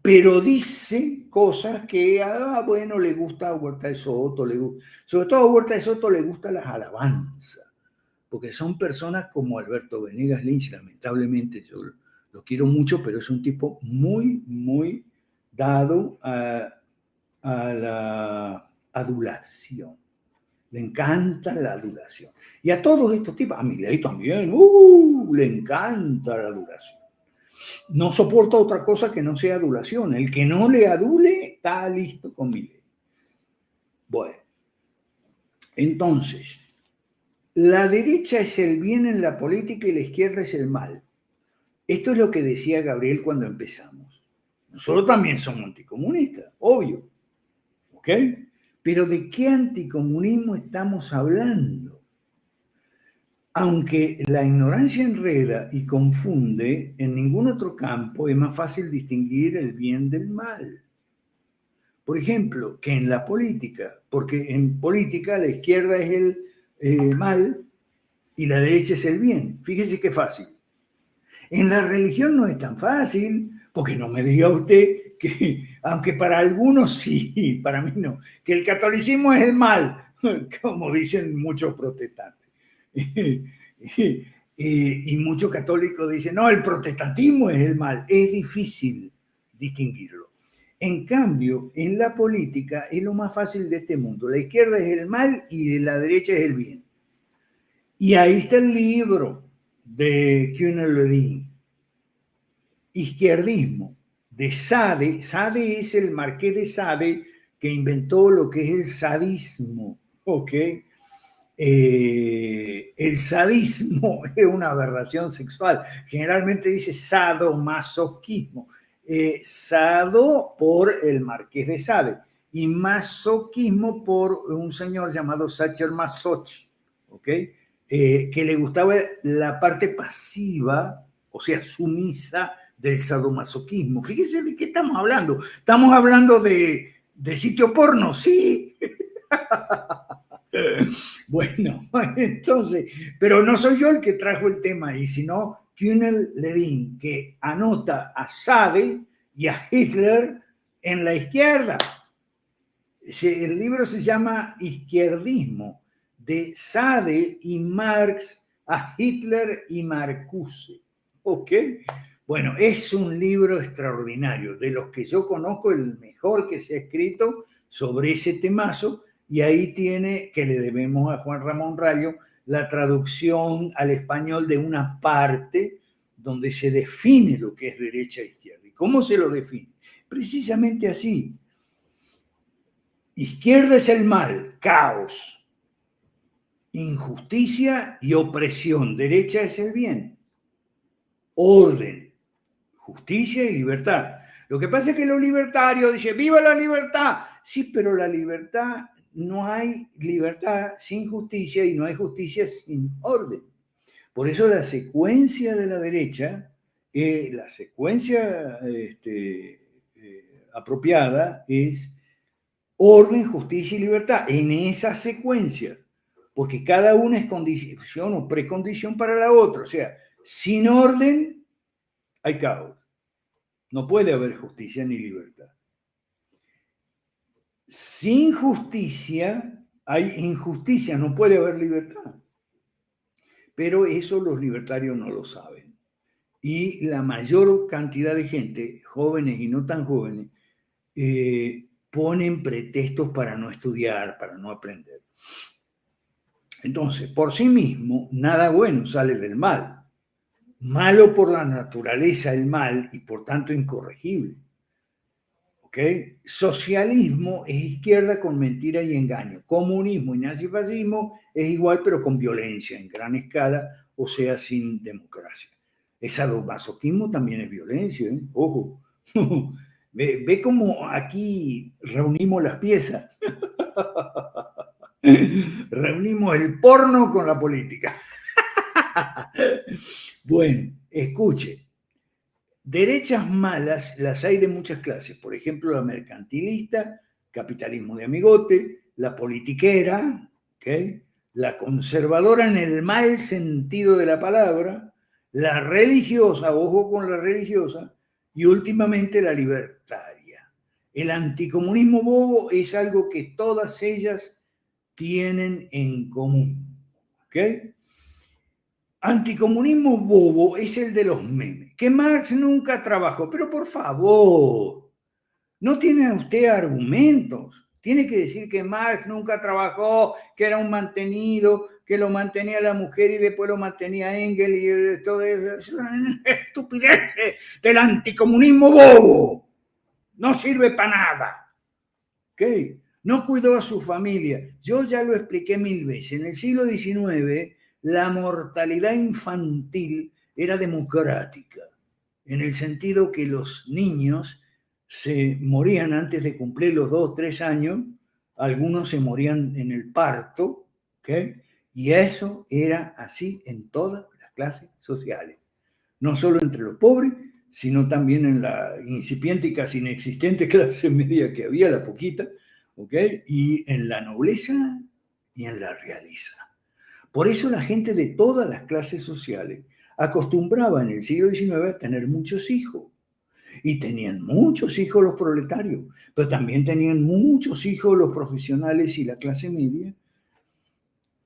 Pero dice cosas que, bueno, le gusta a Huerta de Soto, sobre todo a Huerta de Soto le gustan las alabanzas, porque son personas como Alberto Venegas Lynch, lamentablemente yo lo quiero mucho, pero es un tipo muy, muy dado a la adulación. Le encanta la adulación. Y a todos estos tipos, a Milei también, le encanta la adulación. No soporta otra cosa que no sea adulación. El que no le adule está listo con Milei. Bueno, entonces, la derecha es el bien en la política y la izquierda es el mal. Esto es lo que decía Gabriel cuando empezamos. Nosotros también somos anticomunistas, obvio. ¿Ok? Pero ¿de qué anticomunismo estamos hablando? Aunque la ignorancia enreda y confunde, en ningún otro campo es más fácil distinguir el bien del mal. Por ejemplo, que en la política, porque en política la izquierda es el mal y la derecha es el bien. Fíjese qué fácil. En la religión no es tan fácil, porque no me diga usted que, aunque para algunos sí, para mí no, que el catolicismo es el mal, como dicen muchos protestantes. Y muchos católicos dicen, no, el protestantismo es el mal. Es difícil distinguirlo. En cambio, en la política es lo más fácil de este mundo. La izquierda es el mal y la derecha es el bien. Y ahí está el libro de Kuehnel-Leddihn, Izquierdismo, de Sade. Sade es el marqués de Sade que inventó lo que es el sadismo. ¿Ok? El sadismo es una aberración sexual. Generalmente dice sadomasoquismo. Sado por el marqués de Sade y masoquismo por un señor llamado Sacher Masoch, ¿ok? Que le gustaba la parte pasiva, o sea, sumisa del sadomasoquismo. Fíjese de qué estamos hablando. Estamos hablando de sitio porno, sí. Bueno, entonces, pero no soy yo el que trajo el tema ahí, sino Kuehnel-Leddihn, que anota a Sade y a Hitler en la izquierda. El libro se llama Izquierdismo, de Sade y Marx a Hitler y Marcuse. ¿Ok? Bueno, es un libro extraordinario, de los que yo conozco, el mejor que se ha escrito sobre ese temazo. Y ahí tiene, que le debemos a Juan Ramón Rayo, la traducción al español de una parte donde se define lo que es derecha e izquierda. ¿Y cómo se lo define? Precisamente así. Izquierda es el mal, caos, injusticia y opresión. Derecha es el bien, orden, justicia y libertad. Lo que pasa es que los libertarios dicen, ¡viva la libertad! Sí, pero la libertad, no hay libertad sin justicia y no hay justicia sin orden. Por eso la secuencia de la derecha, la secuencia apropiada es orden, justicia y libertad. En esa secuencia, porque cada una es condición o precondición para la otra. O sea, sin orden hay caos. No puede haber justicia ni libertad. Sin justicia hay injusticia, no puede haber libertad. Pero eso los libertarios no lo saben. Y la mayor cantidad de gente, jóvenes y no tan jóvenes, ponen pretextos para no estudiar, para no aprender. Entonces, por sí mismo, nada bueno sale del mal. Malo por la naturaleza el mal y por tanto incorregible. ¿Ok? ¿ok? Socialismo es izquierda con mentira y engaño. Comunismo y nazifascismo es igual, pero con violencia en gran escala, o sea, sin democracia. El sadomasoquismo también es violencia, ¿eh? Ojo. Ve cómo aquí reunimos las piezas. Reunimos el porno con la política. Bueno, escuche. Derechas malas las hay de muchas clases. Por ejemplo, la mercantilista, capitalismo de amigote, la politiquera, ¿okay? La conservadora en el mal sentido de la palabra, la religiosa, ojo con la religiosa, y últimamente la libertaria. El anticomunismo bobo es algo que todas ellas tienen en común. ¿Ok? Anticomunismo bobo es el de los memes, que Marx nunca trabajó, pero por favor, no tiene usted argumentos. Tiene que decir que Marx nunca trabajó, que era un mantenido, que lo mantenía la mujer y después lo mantenía Engels y todo eso. Es una estupidez del anticomunismo bobo. No sirve para nada. ¿Okay? No cuidó a su familia. Yo ya lo expliqué 1000 veces. En el siglo XIX, la mortalidad infantil era democrática, en el sentido que los niños se morían antes de cumplir los 2 o 3 años, algunos se morían en el parto, ¿okay? Y eso era así en todas las clases sociales, no solo entre los pobres, sino también en la incipiente y casi inexistente clase media que había, la poquita, ¿okay? Y en la nobleza y en la realeza. Por eso la gente de todas las clases sociales acostumbraba en el siglo XIX a tener muchos hijos. Y tenían muchos hijos los proletarios, pero también tenían muchos hijos los profesionales y la clase media,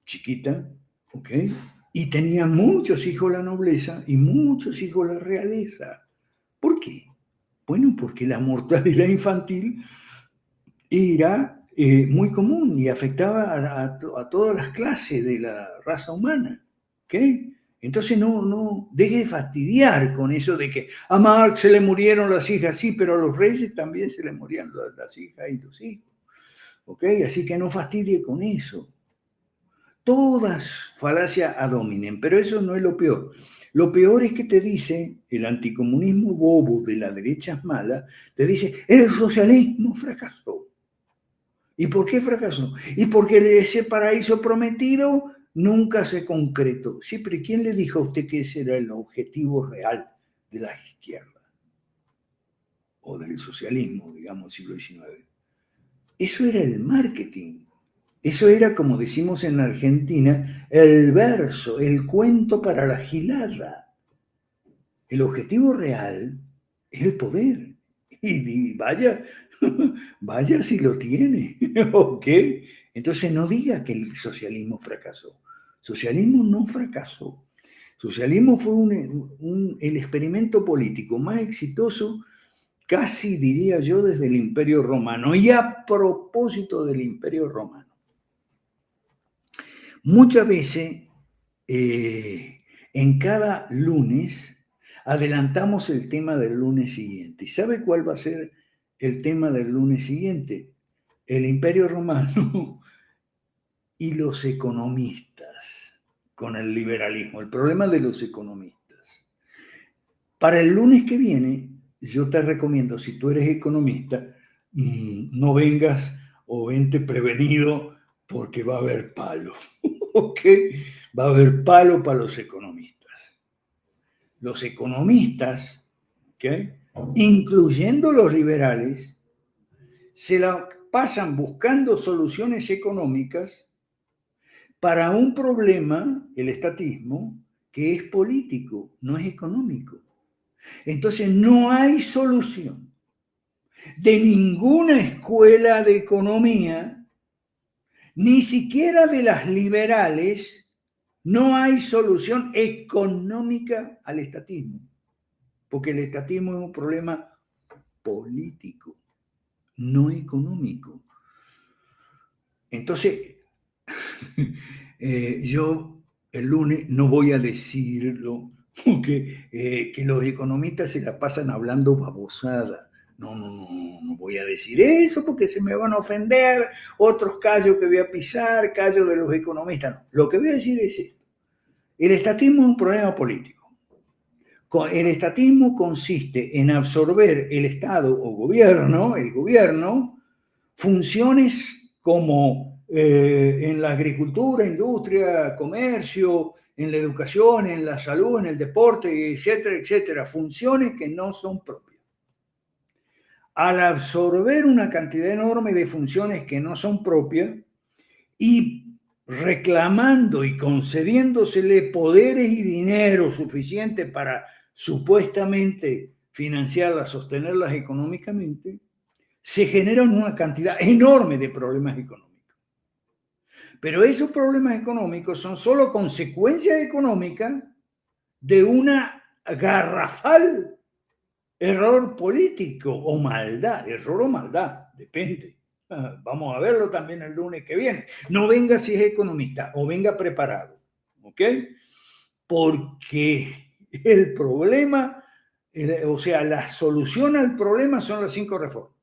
chiquita, ¿ok? Y tenían muchos hijos la nobleza y muchos hijos la realeza. ¿Por qué? Bueno, porque la mortalidad infantil era muy común y afectaba a todas las clases de la raza humana. ¿Ok? Entonces no deje de fastidiar con eso de que a Marx se le murieron las hijas, sí, pero a los reyes también se le morían las hijas y los hijos. ¿Ok? Así que no fastidie con eso. Todas falacias ad hominem, pero eso no es lo peor. Lo peor es que te dice, el anticomunismo bobo de la derecha mala, te dice, el socialismo fracasó. ¿Y por qué fracasó? Y porque ese paraíso prometido nunca se concretó. Sí, pero ¿quién le dijo a usted que ese era el objetivo real de la izquierda? O del socialismo, digamos, siglo XIX. Eso era el marketing. Eso era, como decimos en Argentina, el verso, el cuento para la gilada. El objetivo real es el poder. Y vaya, vaya si lo tiene. ¿Ok? Entonces no diga que el socialismo fracasó. Socialismo no fracasó. Socialismo fue el experimento político más exitoso, casi diría yo, desde el Imperio Romano. Y a propósito del Imperio Romano, muchas veces en cada lunes adelantamos el tema del lunes siguiente. ¿Y sabe cuál va a ser el tema del lunes siguiente? El Imperio Romano y los economistas con el liberalismo, el problema de los economistas. Para el lunes que viene, yo te recomiendo, si tú eres economista, no vengas o vente prevenido porque va a haber palo. ¿Ok? Va a haber palo para los economistas. Los economistas, ¿okay? Incluyendo los liberales, se la pasan buscando soluciones económicas para un problema, el estatismo, que es político, no es económico. Entonces no hay solución de ninguna escuela de economía, ni siquiera de las liberales, no hay solución económica al estatismo, porque el estatismo es un problema político, no económico. Entonces, yo el lunes no voy a decirlo, que los economistas se la pasan hablando babosada. No voy a decir eso porque se me van a ofender otros callos que voy a pisar, callos de los economistas. No. Lo que voy a decir es esto. El estatismo es un problema político. El estatismo consiste en absorber el Estado o gobierno, el gobierno, funciones como en la agricultura, industria, comercio, en la educación, en la salud, en el deporte, etcétera, etcétera, funciones que no son propias. Al absorber una cantidad enorme de funciones que no son propias y reclamando y concediéndosele poderes y dinero suficiente para supuestamente financiarlas, sostenerlas económicamente, se generan una cantidad enorme de problemas económicos. Pero esos problemas económicos son solo consecuencias económicas de una garrafal error político o maldad, error o maldad, depende. Vamos a verlo también el lunes que viene. No venga si es economista o venga preparado, ¿ok? Porque el problema, o sea, la solución al problema son las 5 reformas.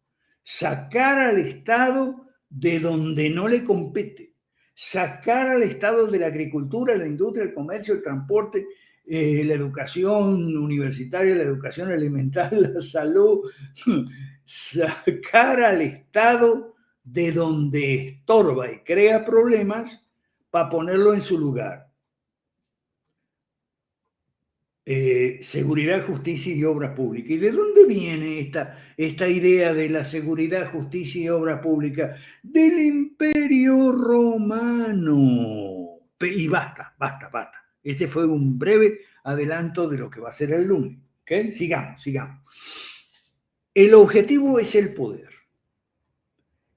Sacar al Estado de donde no le compete, sacar al Estado de la agricultura, la industria, el comercio, el transporte, la educación universitaria, la educación elemental, la salud, sacar al Estado de donde estorba y crea problemas para ponerlo en su lugar. Seguridad, justicia y obra pública. ¿Y de dónde viene esta idea de la seguridad, justicia y obra pública? Del Imperio Romano. Y basta. Ese fue un breve adelanto de lo que va a ser el lunes. ¿Okay? Sigamos. El objetivo es el poder.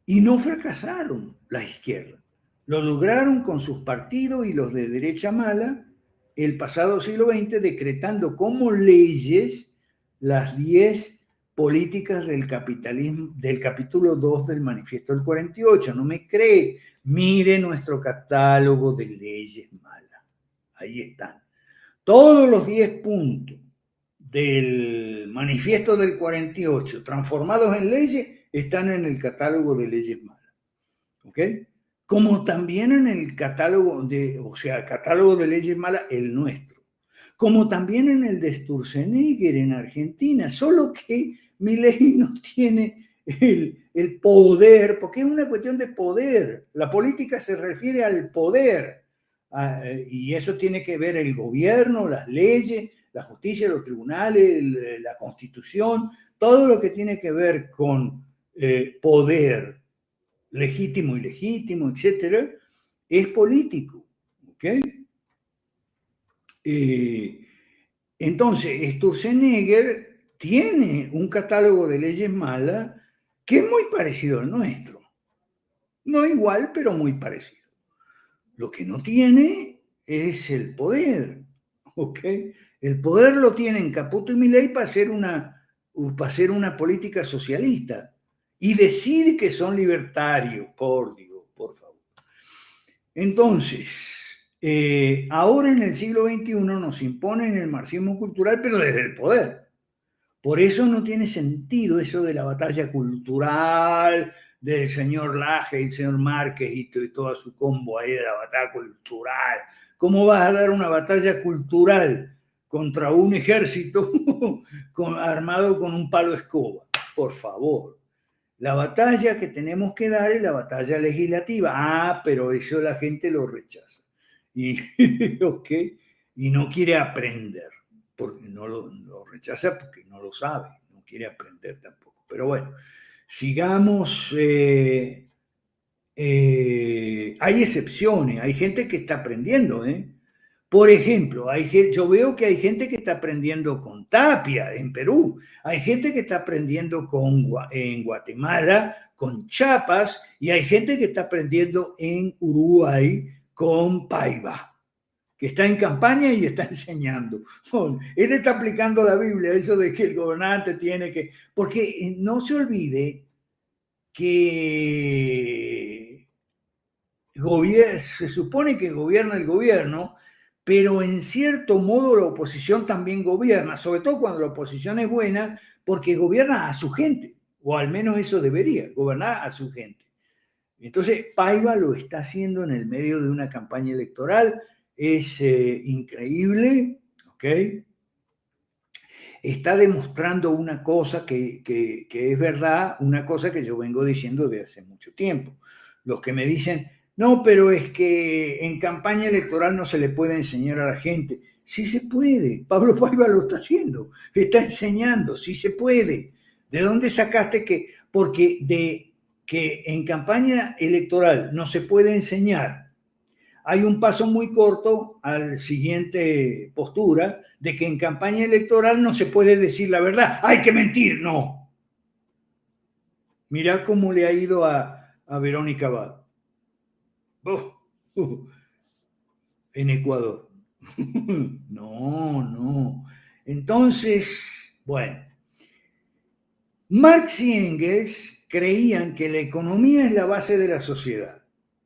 Y no fracasaron las izquierdas. Lo lograron con sus partidos y los de derecha mala el pasado siglo XX, decretando como leyes las 10 políticas del capitalismo, del capítulo 2 del Manifiesto del 48. ¿No me cree? Mire nuestro catálogo de leyes malas. Ahí están. Todos los 10 puntos del Manifiesto del 48 transformados en leyes están en el catálogo de leyes malas. ¿Ok? Como también en el catálogo catálogo de leyes malas, el nuestro. Como también en el de Sturzenegger en Argentina, solo que Milei no tiene el poder, porque es una cuestión de poder. La política se refiere al poder, y eso tiene que ver el gobierno, las leyes, la justicia, los tribunales, la constitución, todo lo que tiene que ver con poder legítimo, ilegítimo, etcétera, es político. ¿Ok? Entonces, Sturzenegger tiene un catálogo de leyes malas que es muy parecido al nuestro. No igual, pero muy parecido. Lo que no tiene es el poder. ¿Ok? El poder lo tienen Caputo y Milei para hacer una política socialista y decir que son libertarios, por Dios, por favor. Entonces, ahora en el siglo XXI nos imponen el marxismo cultural, pero desde el poder. Por eso no tiene sentido eso de la batalla cultural del señor Laje y el señor Márquez y toda su combo ahí de la batalla cultural. ¿Cómo vas a dar una batalla cultural contra un ejército armado con un palo escoba? Por favor. La batalla que tenemos que dar es la batalla legislativa. Pero eso la gente lo rechaza. Okay, y no quiere aprender, porque no lo rechaza porque no lo sabe, no quiere aprender tampoco. Pero bueno, sigamos. Hay excepciones, hay gente que está aprendiendo. Por ejemplo, yo veo que hay gente que está aprendiendo con Tapia en Perú, hay gente que está aprendiendo en Guatemala con Chiapas, y hay gente que está aprendiendo en Uruguay con Paiva, que está en campaña y está enseñando. Él está aplicando la Biblia, eso de que el gobernante tiene que... Porque no se olvide que se supone que gobierna el gobierno, pero en cierto modo la oposición también gobierna, sobre todo cuando la oposición es buena, porque gobierna a su gente, o al menos eso debería, gobernar a su gente. Entonces, Paiva lo está haciendo en el medio de una campaña electoral, es increíble, ¿ok? Está demostrando una cosa que es verdad, una cosa que yo vengo diciendo de hace mucho tiempo. Los que me dicen, no, pero es que en campaña electoral no se le puede enseñar a la gente. Sí se puede, Pablo Paiva lo está haciendo, está enseñando, sí se puede. ¿De dónde sacaste que? Porque de que en campaña electoral no se puede enseñar, hay un paso muy corto a la siguiente postura de que en campaña electoral no se puede decir la verdad. Hay que mentir, no. Mirá cómo le ha ido a Verónica Abad. En Ecuador. No, no. Entonces, bueno, Marx y Engels creían que la economía es la base de la sociedad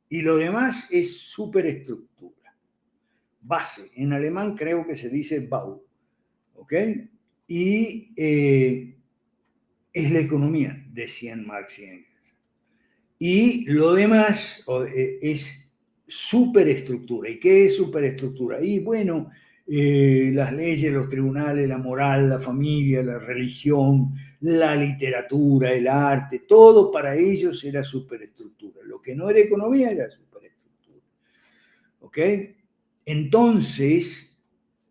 y lo demás es superestructura. Base. En alemán creo que se dice Bau. ¿Ok? Y es la economía, decían Marx y Engels. Y lo demás es superestructura. ¿Y qué es superestructura? Y bueno, las leyes, los tribunales, la moral, la familia, la religión, la literatura, el arte, todo para ellos era superestructura. Lo que no era economía era superestructura. ¿Ok? Entonces,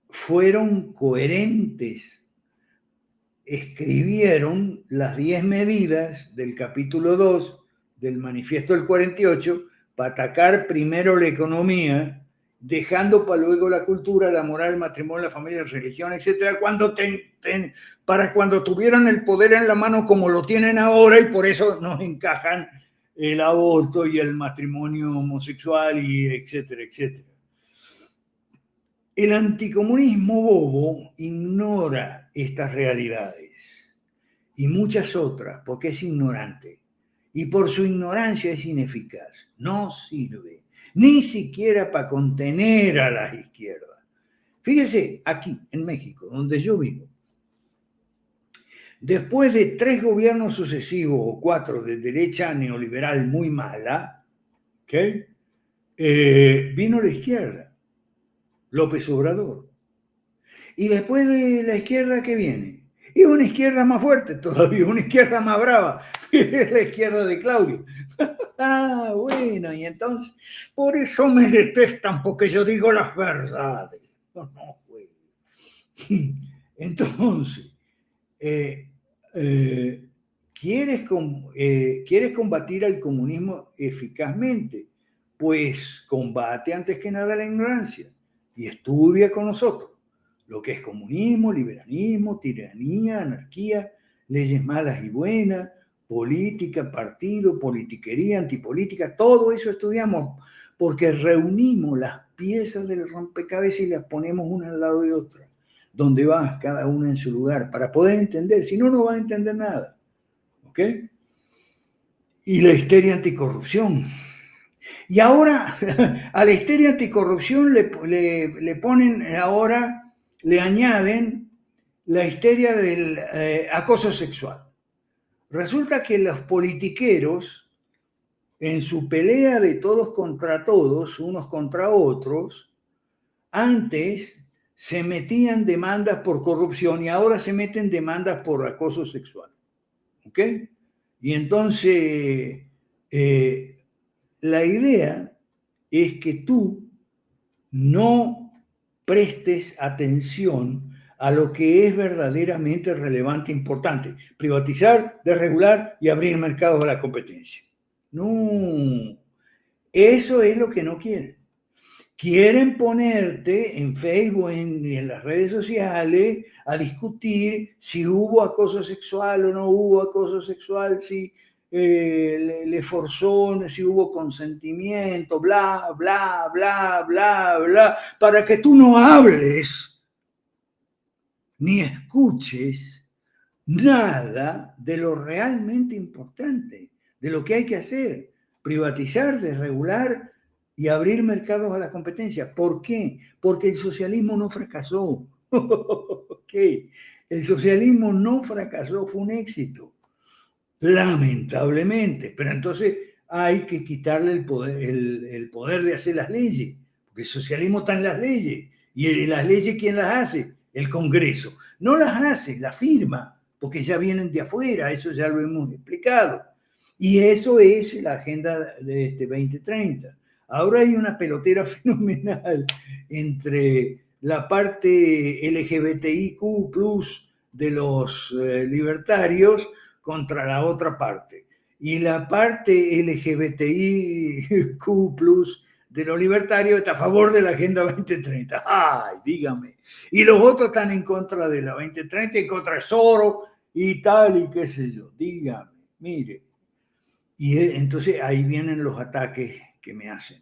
fueron coherentes, escribieron las 10 medidas del capítulo 2 del Manifiesto del 48 para atacar primero la economía, dejando para luego la cultura, la moral, el matrimonio, la familia, la religión, etc., para cuando tuvieran el poder en la mano como lo tienen ahora, y por eso nos encajan el aborto y el matrimonio homosexual, y etcétera, etcétera. El anticomunismo bobo ignora estas realidades y muchas otras porque es ignorante y por su ignorancia es ineficaz. No sirve ni siquiera para contener a las izquierdas. Fíjese, aquí en México, donde yo vivo, después de 3 gobiernos sucesivos o 4 de derecha neoliberal muy mala, ¿okay? Vino la izquierda. López Obrador. Y después de la izquierda, ¿qué viene? Y una izquierda más fuerte todavía, una izquierda más brava, la izquierda de Claudio. Ah, bueno, y entonces, por eso me detestan, porque yo digo las verdades. No, no, güey. Entonces, ¿quieres combatir al comunismo eficazmente? Pues combate antes que nada la ignorancia y estudia con nosotros lo que es comunismo, liberalismo, tiranía, anarquía, leyes malas y buenas, política, partido, politiquería, antipolítica, todo eso estudiamos porque reunimos las piezas del rompecabezas y las ponemos una al lado de otra, donde va cada una en su lugar, para poder entender, si no, no vas a entender nada. ¿Ok? Y la histeria anticorrupción. Y ahora a la histeria anticorrupción le ponen ahora, le añaden la histeria del acoso sexual. Resulta que los politiqueros, en su pelea de todos contra todos, unos contra otros, antes se metían demandas por corrupción y ahora se meten demandas por acoso sexual. ¿Ok? Y entonces, la idea es que tú no prestes atención a lo que es verdaderamente relevante e importante. Privatizar, desregular y abrir mercados a la competencia. No, eso es lo que no quieren. Quieren ponerte en Facebook, en las redes sociales, a discutir si hubo acoso sexual o no hubo acoso sexual, si le forzó, si hubo consentimiento, bla, bla, bla, bla, bla, para que tú no hables ni escuches nada de lo realmente importante, de lo que hay que hacer, privatizar, desregular y abrir mercados a la competencia. ¿Por qué? Porque el socialismo no fracasó. Okay. El socialismo no fracasó, fue un éxito, lamentablemente. Pero entonces hay que quitarle el poder de hacer las leyes, porque el socialismo está en las leyes. ¿Y las leyes quién las hace? El Congreso. No las hace, las firma, porque ya vienen de afuera, eso ya lo hemos explicado. Y eso es la agenda de este 2030. Ahora hay una pelotera fenomenal entre la parte LGBTIQ de los libertarios contra la otra parte. Y la parte LGBTIQ de los libertarios está a favor de la Agenda 2030. ¡Ay, dígame! Y los otros están en contra de la 2030, en contra de Soros y tal, y qué sé yo. Dígame, mire. Y entonces ahí vienen los ataques que me hacen.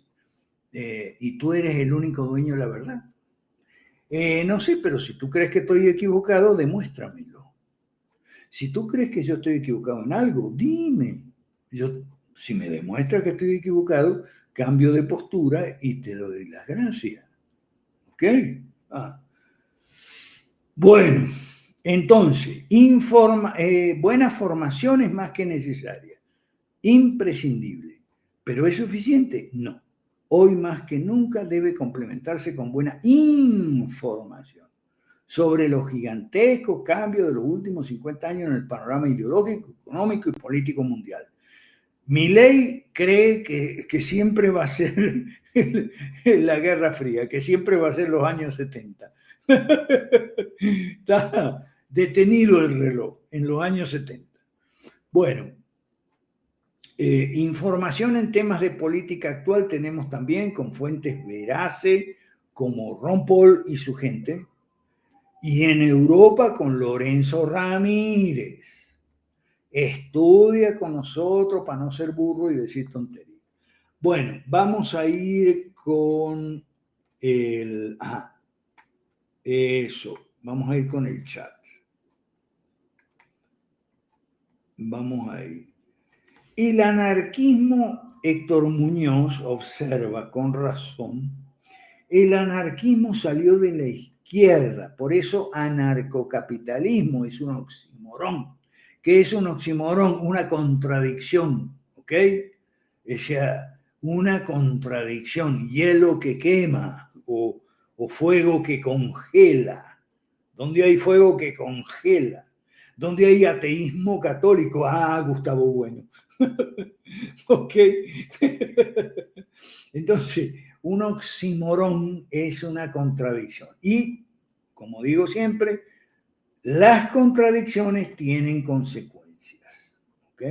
Y tú eres el único dueño de la verdad. No sé, pero si tú crees que estoy equivocado, demuéstramelo. Si tú crees que yo estoy equivocado en algo, dime. Si me demuestras que estoy equivocado, cambio de postura y te doy las gracias. ¿Ok? Bueno, entonces, buena formación es más que necesaria, imprescindible. ¿Pero es suficiente? No. Hoy más que nunca debe complementarse con buena información sobre los gigantescos cambios de los últimos 50 años en el panorama ideológico, económico y político mundial. Milei cree que siempre va a ser la Guerra Fría, que siempre va a ser los años 70. Está detenido el reloj en los años 70. Bueno, información en temas de política actual tenemos también con fuentes veraces como Ron Paul y su gente, y en Europa con Lorenzo Ramírez. Estudia con nosotros para no ser burro y decir tonterías. Bueno, vamos a ir con el... eso, vamos a ir con el chat. Vamos a ir. El anarquismo, Héctor Muñoz observa con razón, el anarquismo salió de la izquierda, por eso anarcocapitalismo es un oxímoron. ¿Qué es un oxímoron? Una contradicción, ¿ok? O sea, una contradicción, hielo que quema o fuego que congela. ¿Dónde hay fuego que congela? ¿Dónde hay ateísmo católico? Gustavo Bueno. Ok. Entonces, un oxímoron es una contradicción. Y, como digo siempre, las contradicciones tienen consecuencias. ¿Ok?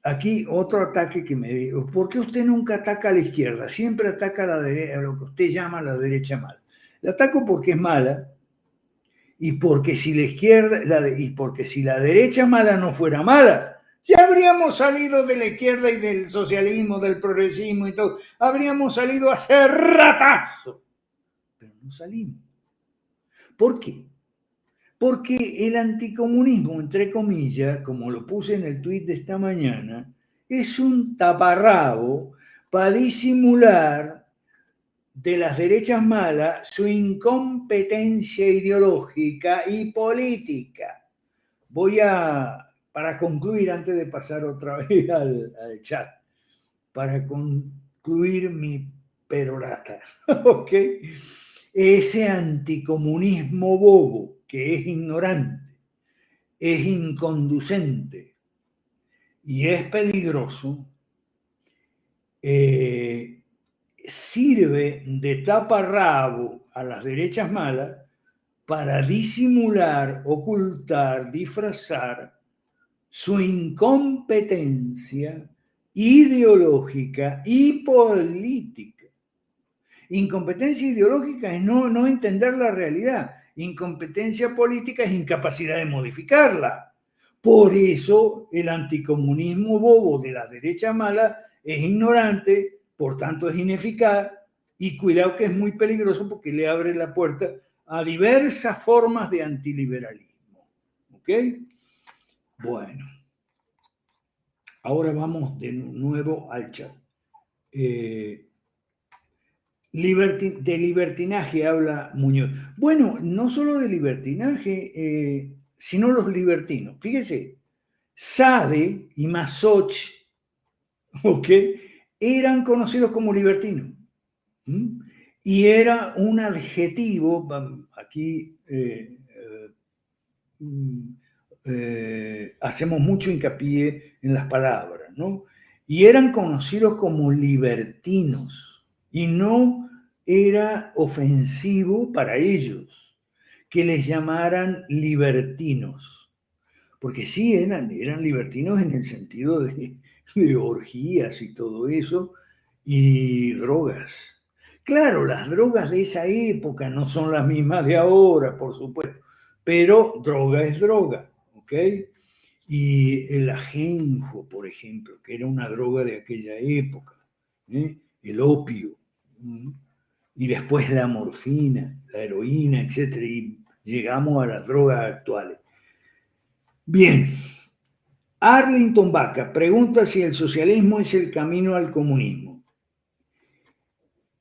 Aquí otro ataque que me digo, ¿por qué usted nunca ataca a la izquierda? Siempre ataca a la derecha, a lo que usted llama la derecha mala. La ataco porque es mala y porque si la izquierda, y porque si la derecha mala no fuera mala, ya habríamos salido de la izquierda y del socialismo, del progresismo y todo. Habríamos salido hace ratazo. Pero no salimos. ¿Por qué? Porque el anticomunismo, entre comillas, como lo puse en el tuit de esta mañana, es un taparrabo para disimular de las derechas malas su incompetencia ideológica y política. Para concluir, antes de pasar otra vez al chat, para concluir mi perorata, ¿ok? Ese anticomunismo bobo que es ignorante, es inconducente y es peligroso, sirve de taparrabo a las derechas malas para disimular, ocultar, disfrazar su incompetencia ideológica y política. Incompetencia ideológica es no entender la realidad. Incompetencia política es incapacidad de modificarla. Por eso el anticomunismo bobo de la derecha mala es ignorante, por tanto es ineficaz y cuidado que es muy peligroso porque le abre la puerta a diversas formas de antiliberalismo. ¿Ok? Bueno, ahora vamos de nuevo al chat. De libertinaje habla Muñoz. Bueno, no solo de libertinaje, sino los libertinos. Fíjese, Sade y Masoch, ¿ok?, eran conocidos como libertinos. ¿Mm? Y era un adjetivo, aquí hacemos mucho hincapié en las palabras, ¿no? Y eran conocidos como libertinos, y no era ofensivo para ellos que les llamaran libertinos, porque sí eran libertinos en el sentido de orgías y todo eso, y drogas. Claro, las drogas de esa época no son las mismas de ahora, por supuesto, pero droga es droga, ¿ok? Y el ajenjo, por ejemplo, que era una droga de aquella época, ¿eh? El opio, ¿eh? Y después la morfina, la heroína, etc. Y llegamos a las drogas actuales. Bien, Arlington Baca pregunta si el socialismo es el camino al comunismo.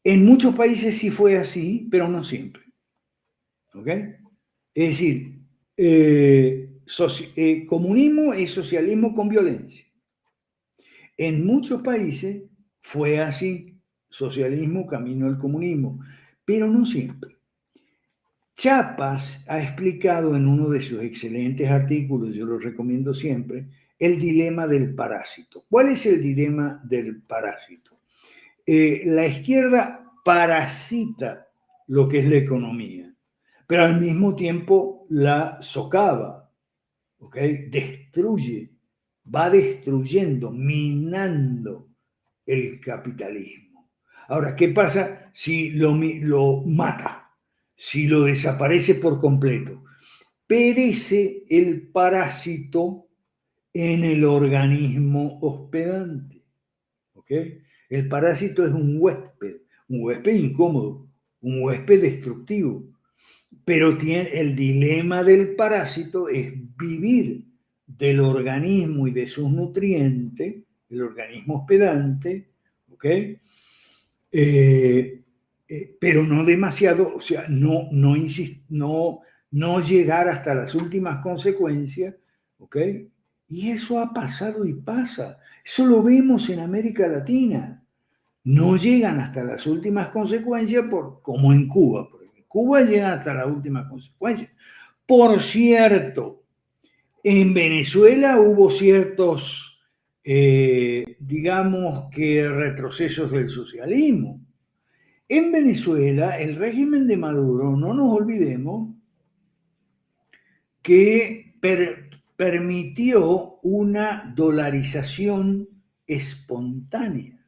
En muchos países sí fue así, pero no siempre. ¿Ok? Es decir, comunismo es socialismo con violencia. En muchos países fue así, socialismo camino al comunismo, pero no siempre. Chapas ha explicado en uno de sus excelentes artículos, yo lo recomiendo siempre, el dilema del parásito. ¿Cuál es el dilema del parásito? La izquierda parasita lo que es la economía, pero al mismo tiempo la socava, ¿ok? Destruye, va destruyendo, minando el capitalismo. Ahora, ¿qué pasa si lo mata? Si lo desaparece por completo. Perece el parásito en el organismo hospedante. ¿Ok? El parásito es un huésped incómodo, un huésped destructivo. Pero el dilema del parásito es vivir del organismo y de sus nutrientes, el organismo hospedante, ¿ok? Pero no demasiado, o sea, no llegar hasta las últimas consecuencias, ¿ok? Y eso ha pasado y pasa. Eso lo vemos en América Latina. No llegan hasta las últimas consecuencias, como en Cuba. Porque en Cuba llegan hasta las últimas consecuencias. Por cierto, en Venezuela hubo ciertos, digamos que retrocesos del socialismo. En Venezuela, el régimen de Maduro, no nos olvidemos, que permitió una dolarización espontánea.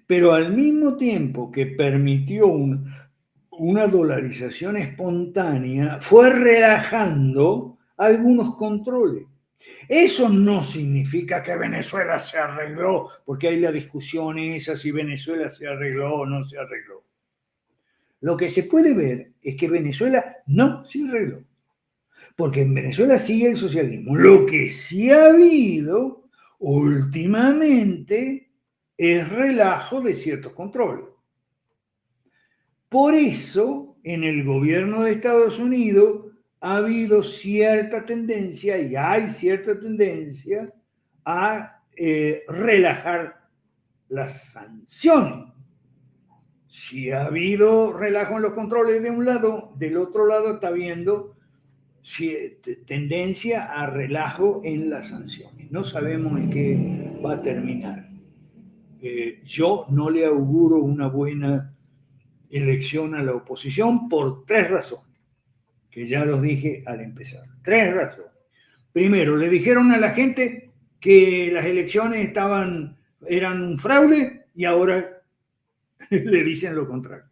Pero al mismo tiempo que permitió una dolarización espontánea, fue relajando algunos controles. Eso no significa que Venezuela se arregló, porque hay la discusión esa si Venezuela se arregló o no se arregló. Lo que se puede ver es que Venezuela no se arregló, porque en Venezuela sigue el socialismo. Lo que sí ha habido últimamente es relajo de ciertos controles. Por eso, en el gobierno de Estados Unidos ha habido cierta tendencia, y hay cierta tendencia, a relajar las sanciones. Si ha habido relajo en los controles de un lado, del otro lado está habiendo tendencia a relajo en las sanciones. No sabemos en qué va a terminar. Yo no le auguro una buena elección a la oposición por 3 razones, que ya los dije al empezar. 3 razones. Primero, le dijeron a la gente que las elecciones eran un fraude y ahora le dicen lo contrario.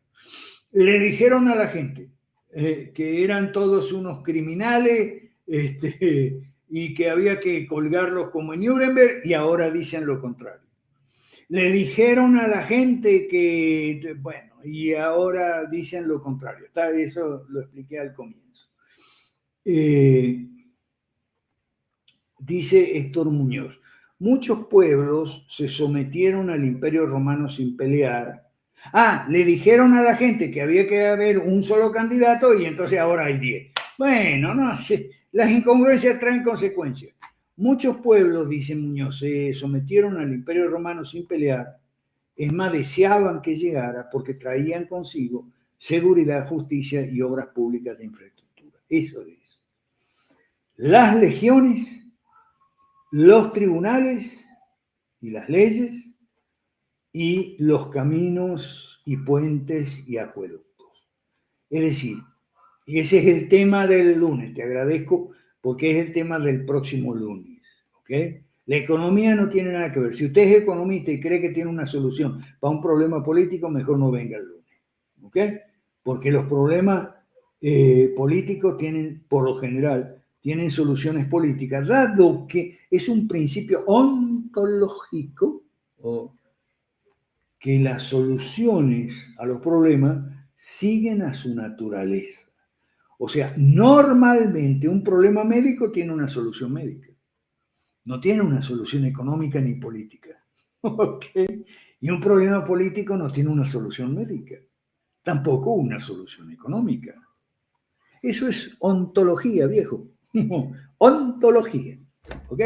Le dijeron a la gente que eran todos unos criminales y que había que colgarlos como en Nuremberg y ahora dicen lo contrario. Le dijeron a la gente que, bueno, y ahora dicen lo contrario. Eso lo expliqué al comienzo. Dice Héctor Muñoz, muchos pueblos se sometieron al Imperio Romano sin pelear, Le dijeron a la gente que había que haber un solo candidato y entonces ahora hay 10. Bueno, no sé, las incongruencias traen consecuencias. Muchos pueblos, dice Muñoz, se sometieron al Imperio Romano sin pelear. Es más, deseaban que llegara porque traían consigo seguridad, justicia y obras públicas de infraestructura. Eso es. Las legiones, los tribunales y las leyes y los caminos y puentes y acueductos. Es decir, y ese es el tema del lunes, te agradezco porque es el tema del próximo lunes, ¿ok? La economía no tiene nada que ver. Si usted es economista y cree que tiene una solución para un problema político, mejor no venga el lunes, ¿ok? Porque los problemas políticos tienen, por lo general, tienen soluciones políticas, dado que es un principio ontológico que las soluciones a los problemas siguen a su naturaleza. O sea, normalmente un problema médico tiene una solución médica, no tiene una solución económica ni política. ¿Okay? Y un problema político no tiene una solución médica, tampoco una solución económica. Eso es ontología, viejo. Ontología. ¿Ok?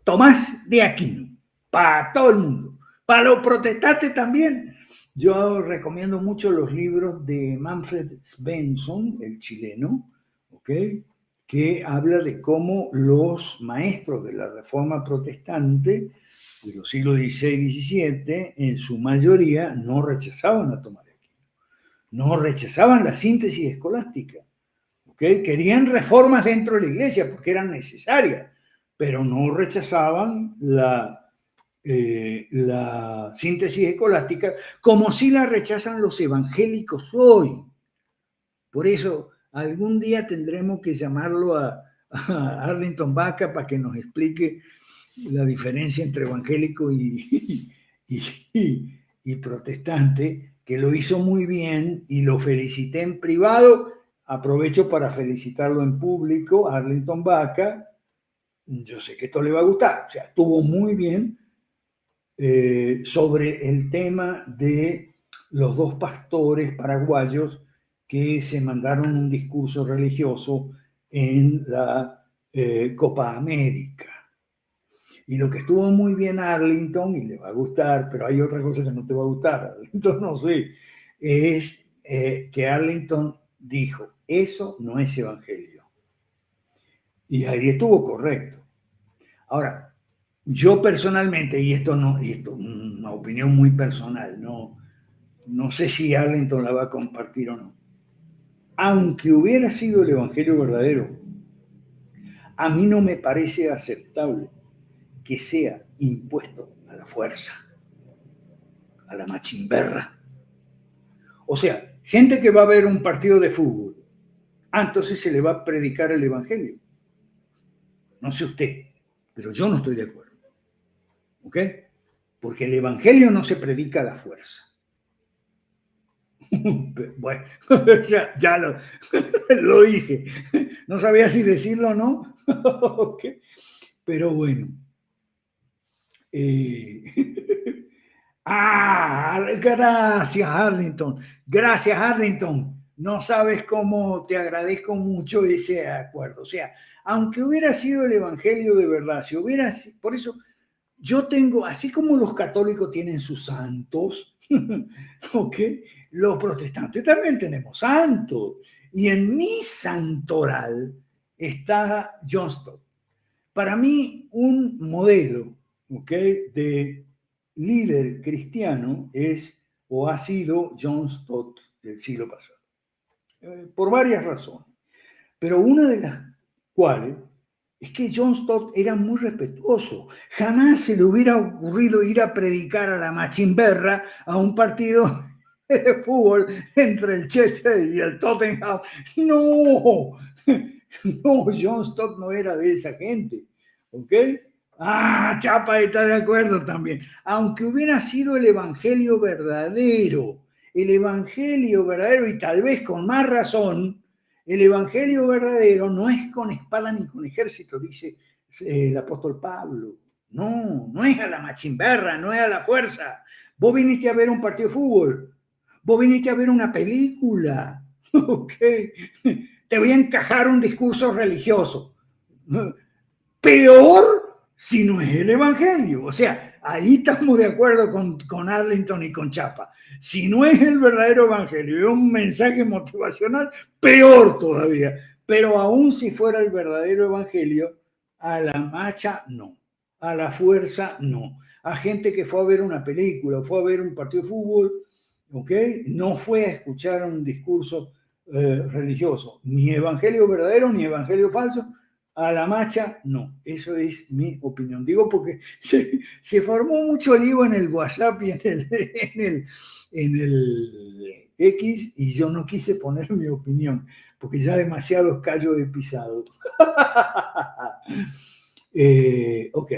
Tomás de Aquino. Para todo el mundo. Para los protestantes también. Yo recomiendo mucho los libros de Manfred Svensson, el chileno, ¿ok? Que habla de cómo los maestros de la Reforma Protestante de los siglos XVI y XVII, en su mayoría, no rechazaban a Tomás de Aquino. No rechazaban la síntesis escolástica. ¿Okay? Querían reformas dentro de la iglesia porque eran necesarias, pero no rechazaban la síntesis escolástica como si la rechazan los evangélicos hoy. Por eso, algún día tendremos que llamarlo a Arlington Baca para que nos explique la diferencia entre evangélico y protestante, que lo hizo muy bien y lo felicité en privado. Aprovecho para felicitarlo en público, Arlington Baca. Yo sé que esto le va a gustar. O sea, estuvo muy bien sobre el tema de los dos pastores paraguayos que se mandaron un discurso religioso en la Copa América. Y lo que estuvo muy bien a Arlington, y le va a gustar, pero hay otra cosa que no te va a gustar, Arlington, no sé, es que Arlington dijo, eso no es evangelio. Y ahí estuvo correcto. Ahora, yo personalmente, y esto es una opinión muy personal, no sé si Arlington la va a compartir o no. Aunque hubiera sido el evangelio verdadero, a mí no me parece aceptable que sea impuesto a la fuerza, a la machimberra. O sea, gente que va a ver un partido de fútbol, entonces se le va a predicar el evangelio. No sé usted, pero yo no estoy de acuerdo. ¿Ok? Porque el evangelio no se predica a la fuerza. Bueno, ya lo dije. No sabía si decirlo o no. Okay. Pero bueno. Gracias, Arlington. Gracias, Arlington. No sabes cómo te agradezco mucho ese acuerdo. O sea, aunque hubiera sido el evangelio de verdad, si hubiera, por eso yo tengo, así como los católicos tienen sus santos, ¿ok? Los protestantes también tenemos santos. Y en mi santoral está John Stott. Para mí, un modelo, ¿ok?, de líder cristiano es o ha sido John Stott del siglo pasado. Por varias razones. Pero una de las cuales es que John Stott era muy respetuoso. Jamás se le hubiera ocurrido ir a predicar a la machimberra a un partido de fútbol entre el Chelsea y el Tottenham. No, no, John Stott no era de esa gente. ¿Ok? Chapa está de acuerdo también. Aunque hubiera sido el evangelio verdadero, y tal vez con más razón, el evangelio verdadero no es con espada ni con ejército, dice el apóstol Pablo. No es a la machimberra, no es a la fuerza. Vos viniste a ver un partido de fútbol. Vos viniste a ver una película, ¿ok? Te voy a encajar un discurso religioso. Peor si no es el Evangelio. O sea, ahí estamos de acuerdo con Arlington y con Chapa. Si no es el verdadero Evangelio, es un mensaje motivacional, peor todavía. Pero aún si fuera el verdadero Evangelio, a la macha no, a la fuerza no. A gente que fue a ver una película, fue a ver un partido de fútbol, ¿ok? No fue a escuchar un discurso religioso, ni evangelio verdadero ni evangelio falso. A la macha, no. Eso es mi opinión. Digo porque se formó mucho lío en el WhatsApp y en el X, y yo no quise poner mi opinión porque ya demasiados callos he pisado. Ok.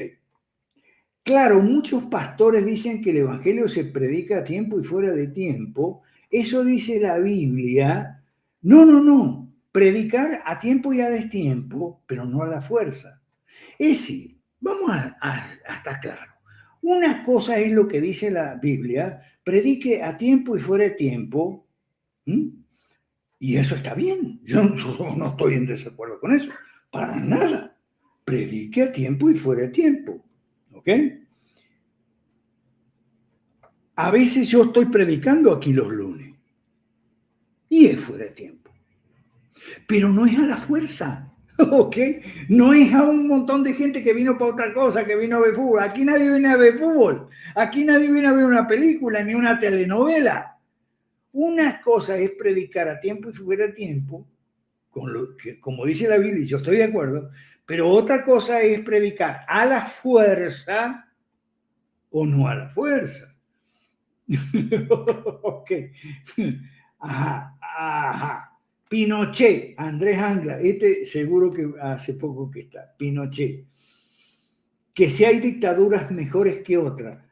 Claro, muchos pastores dicen que el evangelio se predica a tiempo y fuera de tiempo. Eso dice la Biblia. No, no, no. Predicar a tiempo y a destiempo, pero no a la fuerza. Es decir, vamos a estar claro. Una cosa es lo que dice la Biblia, predique a tiempo y fuera de tiempo, ¿m? Y eso está bien. Yo no estoy en desacuerdo con eso, para nada. Predique a tiempo y fuera de tiempo, ¿ok? A veces yo estoy predicando aquí los lunes y es fuera de tiempo, pero no es a la fuerza, ¿ok? No es a un montón de gente que vino para otra cosa, que vino a ver fútbol. Aquí nadie viene a ver fútbol, aquí nadie viene a ver una película ni una telenovela. Una cosa es predicar a tiempo y fuera de tiempo, con lo que, como dice la Biblia, y yo estoy de acuerdo, pero otra cosa es predicar a la fuerza o no a la fuerza. Ok. Ajá, ajá. Pinochet, Andrés Angla, este seguro que hace poco que está, Pinochet. Que si hay dictaduras mejores que otras.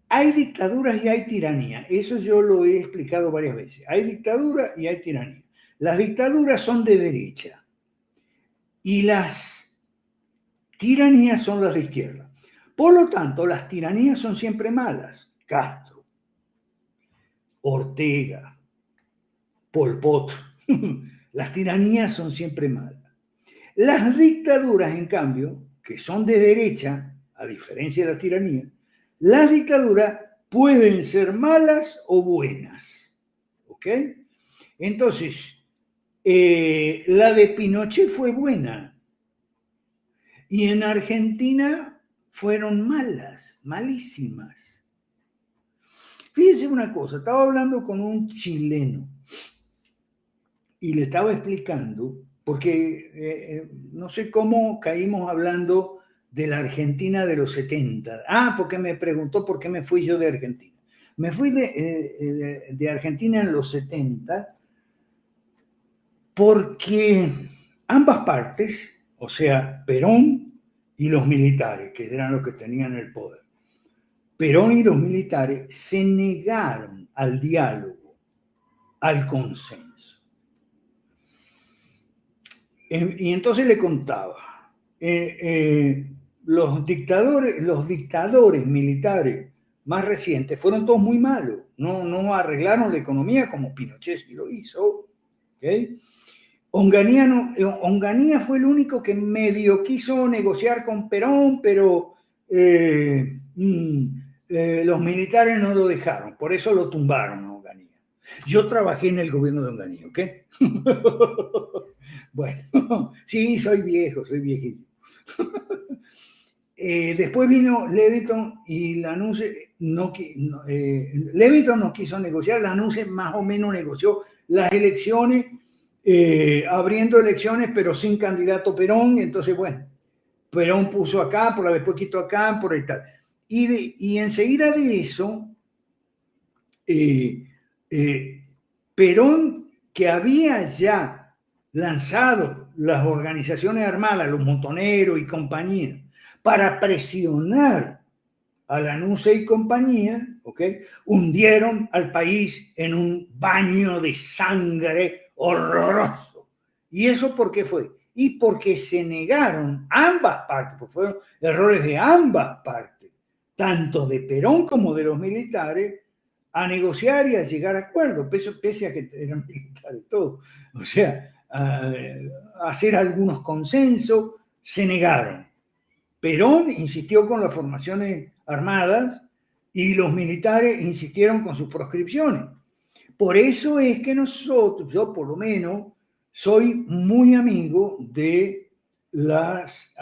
Hay dictaduras y hay tiranía. Eso yo lo he explicado varias veces. Hay dictadura y hay tiranía. Las dictaduras son de derecha y las tiranías son las de izquierda. Por lo tanto, las tiranías son siempre malas. Castro, Ortega, Pol Pot. Las tiranías son siempre malas. Las dictaduras, en cambio, que son de derecha, a diferencia de las tiranías, las dictaduras pueden ser malas o buenas. ¿Ok? Entonces, la de Pinochet fue buena y en Argentina fueron malas, malísimas. Fíjense una cosa, estaba hablando con un chileno y le estaba explicando, porque no sé cómo caímos hablando de la Argentina de los 70. Porque me preguntó por qué me fui yo de Argentina. Me fui de Argentina en los 70 porque ambas partes, o sea, Perón y los militares, que eran los que tenían el poder, Perón y los militares se negaron al diálogo, al consenso. Y entonces le contaba, los dictadores militares más recientes fueron todos muy malos, no arreglaron la economía como Pinochet sí lo hizo, ¿okay? Onganía fue el único que medio quiso negociar con Perón, pero los militares no lo dejaron, por eso lo tumbaron a Onganía. Yo trabajé en el gobierno de Onganía, ¿ok? Bueno, sí, soy viejo, soy viejísimo. Después vino Leviton y Lanusse Leviton no quiso negociar, Lanusse más o menos negoció las elecciones, abriendo elecciones pero sin candidato Perón. Entonces, bueno, Perón puso a Cámpora, después quitó a Cámpora y tal. Y enseguida de eso, Perón, que había ya lanzado las organizaciones armadas, los montoneros y compañía, para presionar a Lanusse y compañía, ¿okay? Hundieron al país en un baño de sangre horroroso. ¿Y eso por qué fue? Y porque se negaron ambas partes, porque fueron errores de ambas partes, tanto de Perón como de los militares, a negociar y a llegar a acuerdos, pese a que eran militares todos. O sea, a hacer algunos consensos, se negaron. Perón insistió con las formaciones armadas y los militares insistieron con sus proscripciones. Por eso es que nosotros, yo por lo menos, soy muy amigo de las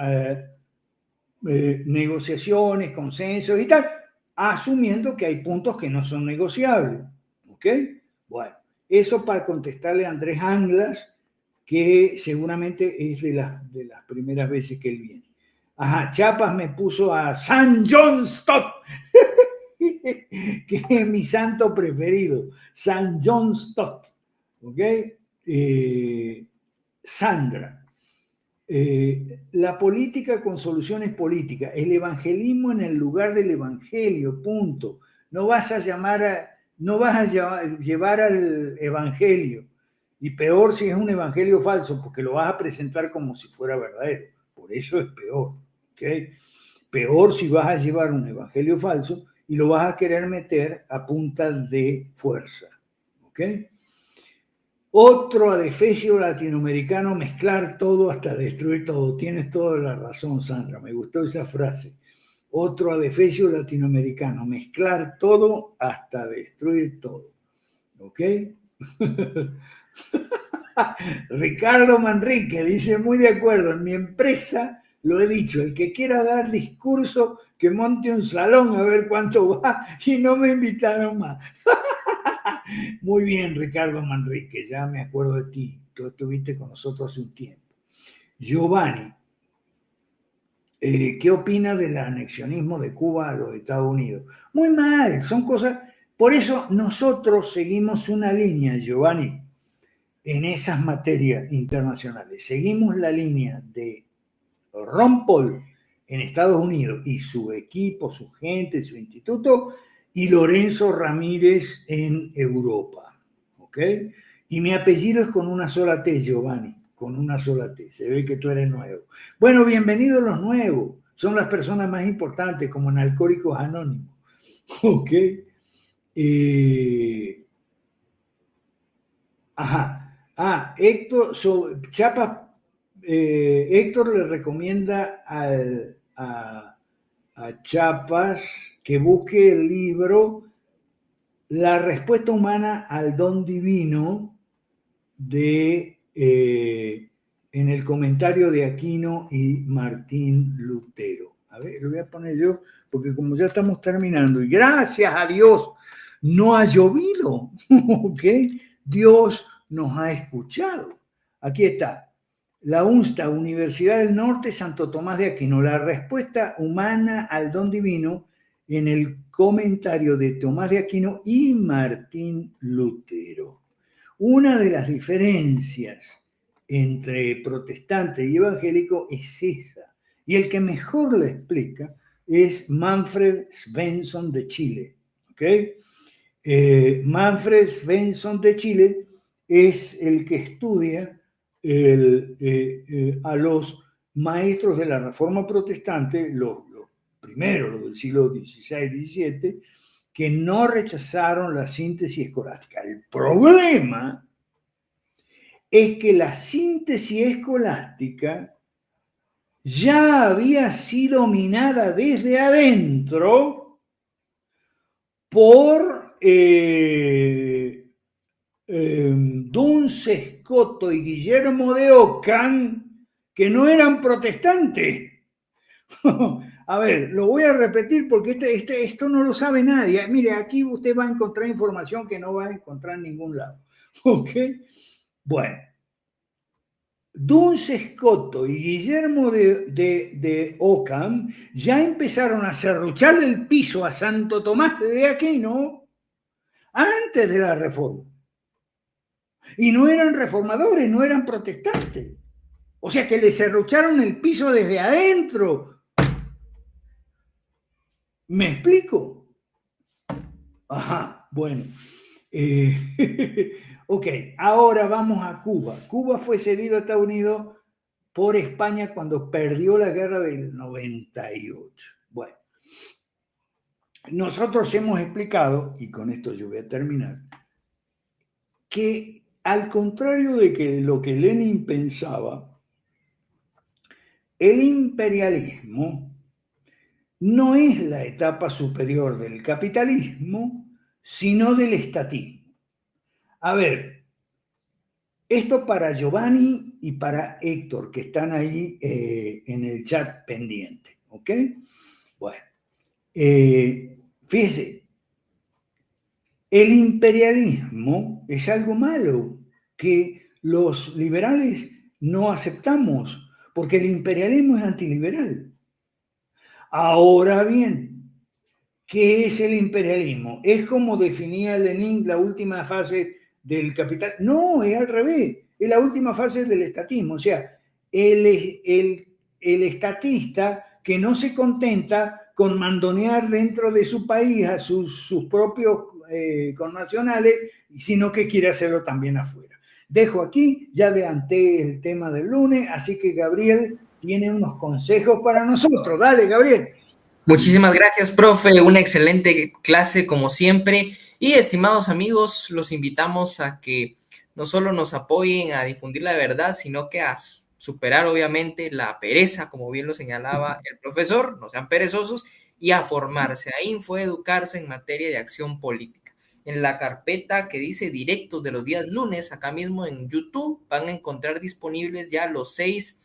negociaciones, consensos y tal, asumiendo que hay puntos que no son negociables. ¿Ok? Bueno, eso para contestarle a Andrés Anglas, que seguramente es de las primeras veces que él viene. Ajá, Chiapas me puso a San John Stott, que es mi santo preferido, San John Stott. ¿Ok? Sandra. La política con soluciones políticas, el evangelismo en el lugar del evangelio, punto. No vas a llevar al evangelio, y peor si es un evangelio falso, porque lo vas a presentar como si fuera verdadero. Por eso es peor. ¿Okay? Peor si vas a llevar un evangelio falso y lo vas a querer meter a punta de fuerza. ¿Ok? Otro adefesio latinoamericano, mezclar todo hasta destruir todo. Tienes toda la razón, Sandra, me gustó esa frase. Otro adefesio latinoamericano, mezclar todo hasta destruir todo. ¿Ok? Ricardo Manrique dice, muy de acuerdo, en mi empresa lo he dicho, el que quiera dar discurso, que monte un salón a ver cuánto va, y no me invitaron más. Muy bien, Ricardo Manrique, ya me acuerdo de ti, tú estuviste con nosotros hace un tiempo. Giovanni, ¿qué opina del anexionismo de Cuba a los Estados Unidos? Muy mal, son cosas, por eso nosotros seguimos una línea, Giovanni, en esas materias internacionales. Seguimos la línea de Ron Paul en Estados Unidos y su equipo, su gente, su instituto, y Lorenzo Ramírez en Europa. ¿Ok? Y mi apellido es con una sola T, Giovanni, con una sola T. Se ve que tú eres nuevo. Bueno, bienvenidos los nuevos. Son las personas más importantes, como en Alcohólicos Anónimos. ¿Ok? Ajá. Héctor, Chapa, Héctor le recomienda a Chapas que busque el libro La respuesta humana al don divino en el comentario de Aquino y Martín Lutero. A ver, lo voy a poner yo, porque como ya estamos terminando, y gracias a Dios no ha llovido, ¿ok? Dios nos ha escuchado. Aquí está. La UNSTA, Universidad del Norte, Santo Tomás de Aquino, la respuesta humana al don divino en el comentario de Tomás de Aquino y Martín Lutero. Una de las diferencias entre protestante y evangélico es esa. Y el que mejor la explica es Manfred Svensson de Chile. ¿Okay? Manfred Svensson de Chile es el que estudia a los maestros de la Reforma Protestante, los primeros, los del siglo XVI y XVII, que no rechazaron la síntesis escolástica. El problema es que la síntesis escolástica ya había sido minada desde adentro por Duns Scoto y Guillermo de Ockham, que no eran protestantes. A ver, lo voy a repetir porque esto no lo sabe nadie. Mire, aquí usted va a encontrar información que no va a encontrar en ningún lado. ¿Ok? Bueno, Duns Scoto y Guillermo de Ockham ya empezaron a serruchar el piso a Santo Tomás de Aquino antes de la Reforma. Y no eran reformadores, no eran protestantes. O sea que le serrucharon el piso desde adentro. ¿Me explico? Ajá, bueno. Ok, ahora vamos a Cuba. Cuba fue cedido a Estados Unidos por España cuando perdió la guerra del 98. Bueno, nosotros hemos explicado, y con esto yo voy a terminar, que al contrario de que lo que Lenin pensaba, el imperialismo no es la etapa superior del capitalismo, sino del estatismo. A ver, esto para Giovanni y para Héctor, que están ahí en el chat pendiente, ¿ok? Bueno, fíjese, el imperialismo es algo malo que los liberales no aceptamos, porque el imperialismo es antiliberal. Ahora bien, ¿qué es el imperialismo? ¿Es como definía Lenin la última fase del capital? No, es al revés, es la última fase del estatismo. O sea, el estatista que no se contenta con mandonear dentro de su país a sus propios connacionales, sino que quiere hacerlo también afuera. Dejo aquí, ya adelanté el tema del lunes, así que Gabriel tiene unos consejos para nosotros. Dale, Gabriel. Muchísimas gracias, profe. Una excelente clase como siempre. Y estimados amigos, los invitamos a que no solo nos apoyen a difundir la verdad, sino que a superar obviamente la pereza, como bien lo señalaba el profesor, no sean perezosos, y a formarse, a infoeducarse en materia de acción política. En la carpeta que dice directos de los días lunes, acá mismo en YouTube, van a encontrar disponibles ya las 6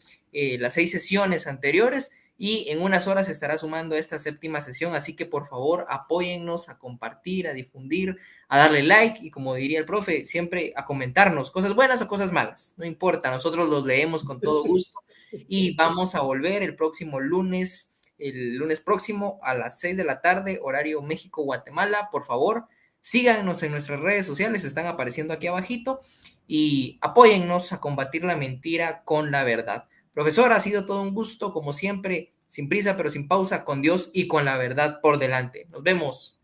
sesiones anteriores y en unas horas se estará sumando esta 7ª sesión, así que por favor apóyennos a compartir, a difundir, a darle like y como diría el profe, siempre a comentarnos cosas buenas o cosas malas, no importa, nosotros los leemos con todo gusto y vamos a volver el próximo lunes, el lunes próximo a las 6 de la tarde, horario México-Guatemala, por favor, síganos en nuestras redes sociales, están apareciendo aquí abajito y apóyennos a combatir la mentira con la verdad. Profesor, ha sido todo un gusto, como siempre, sin prisa pero sin pausa, con Dios y con la verdad por delante. Nos vemos.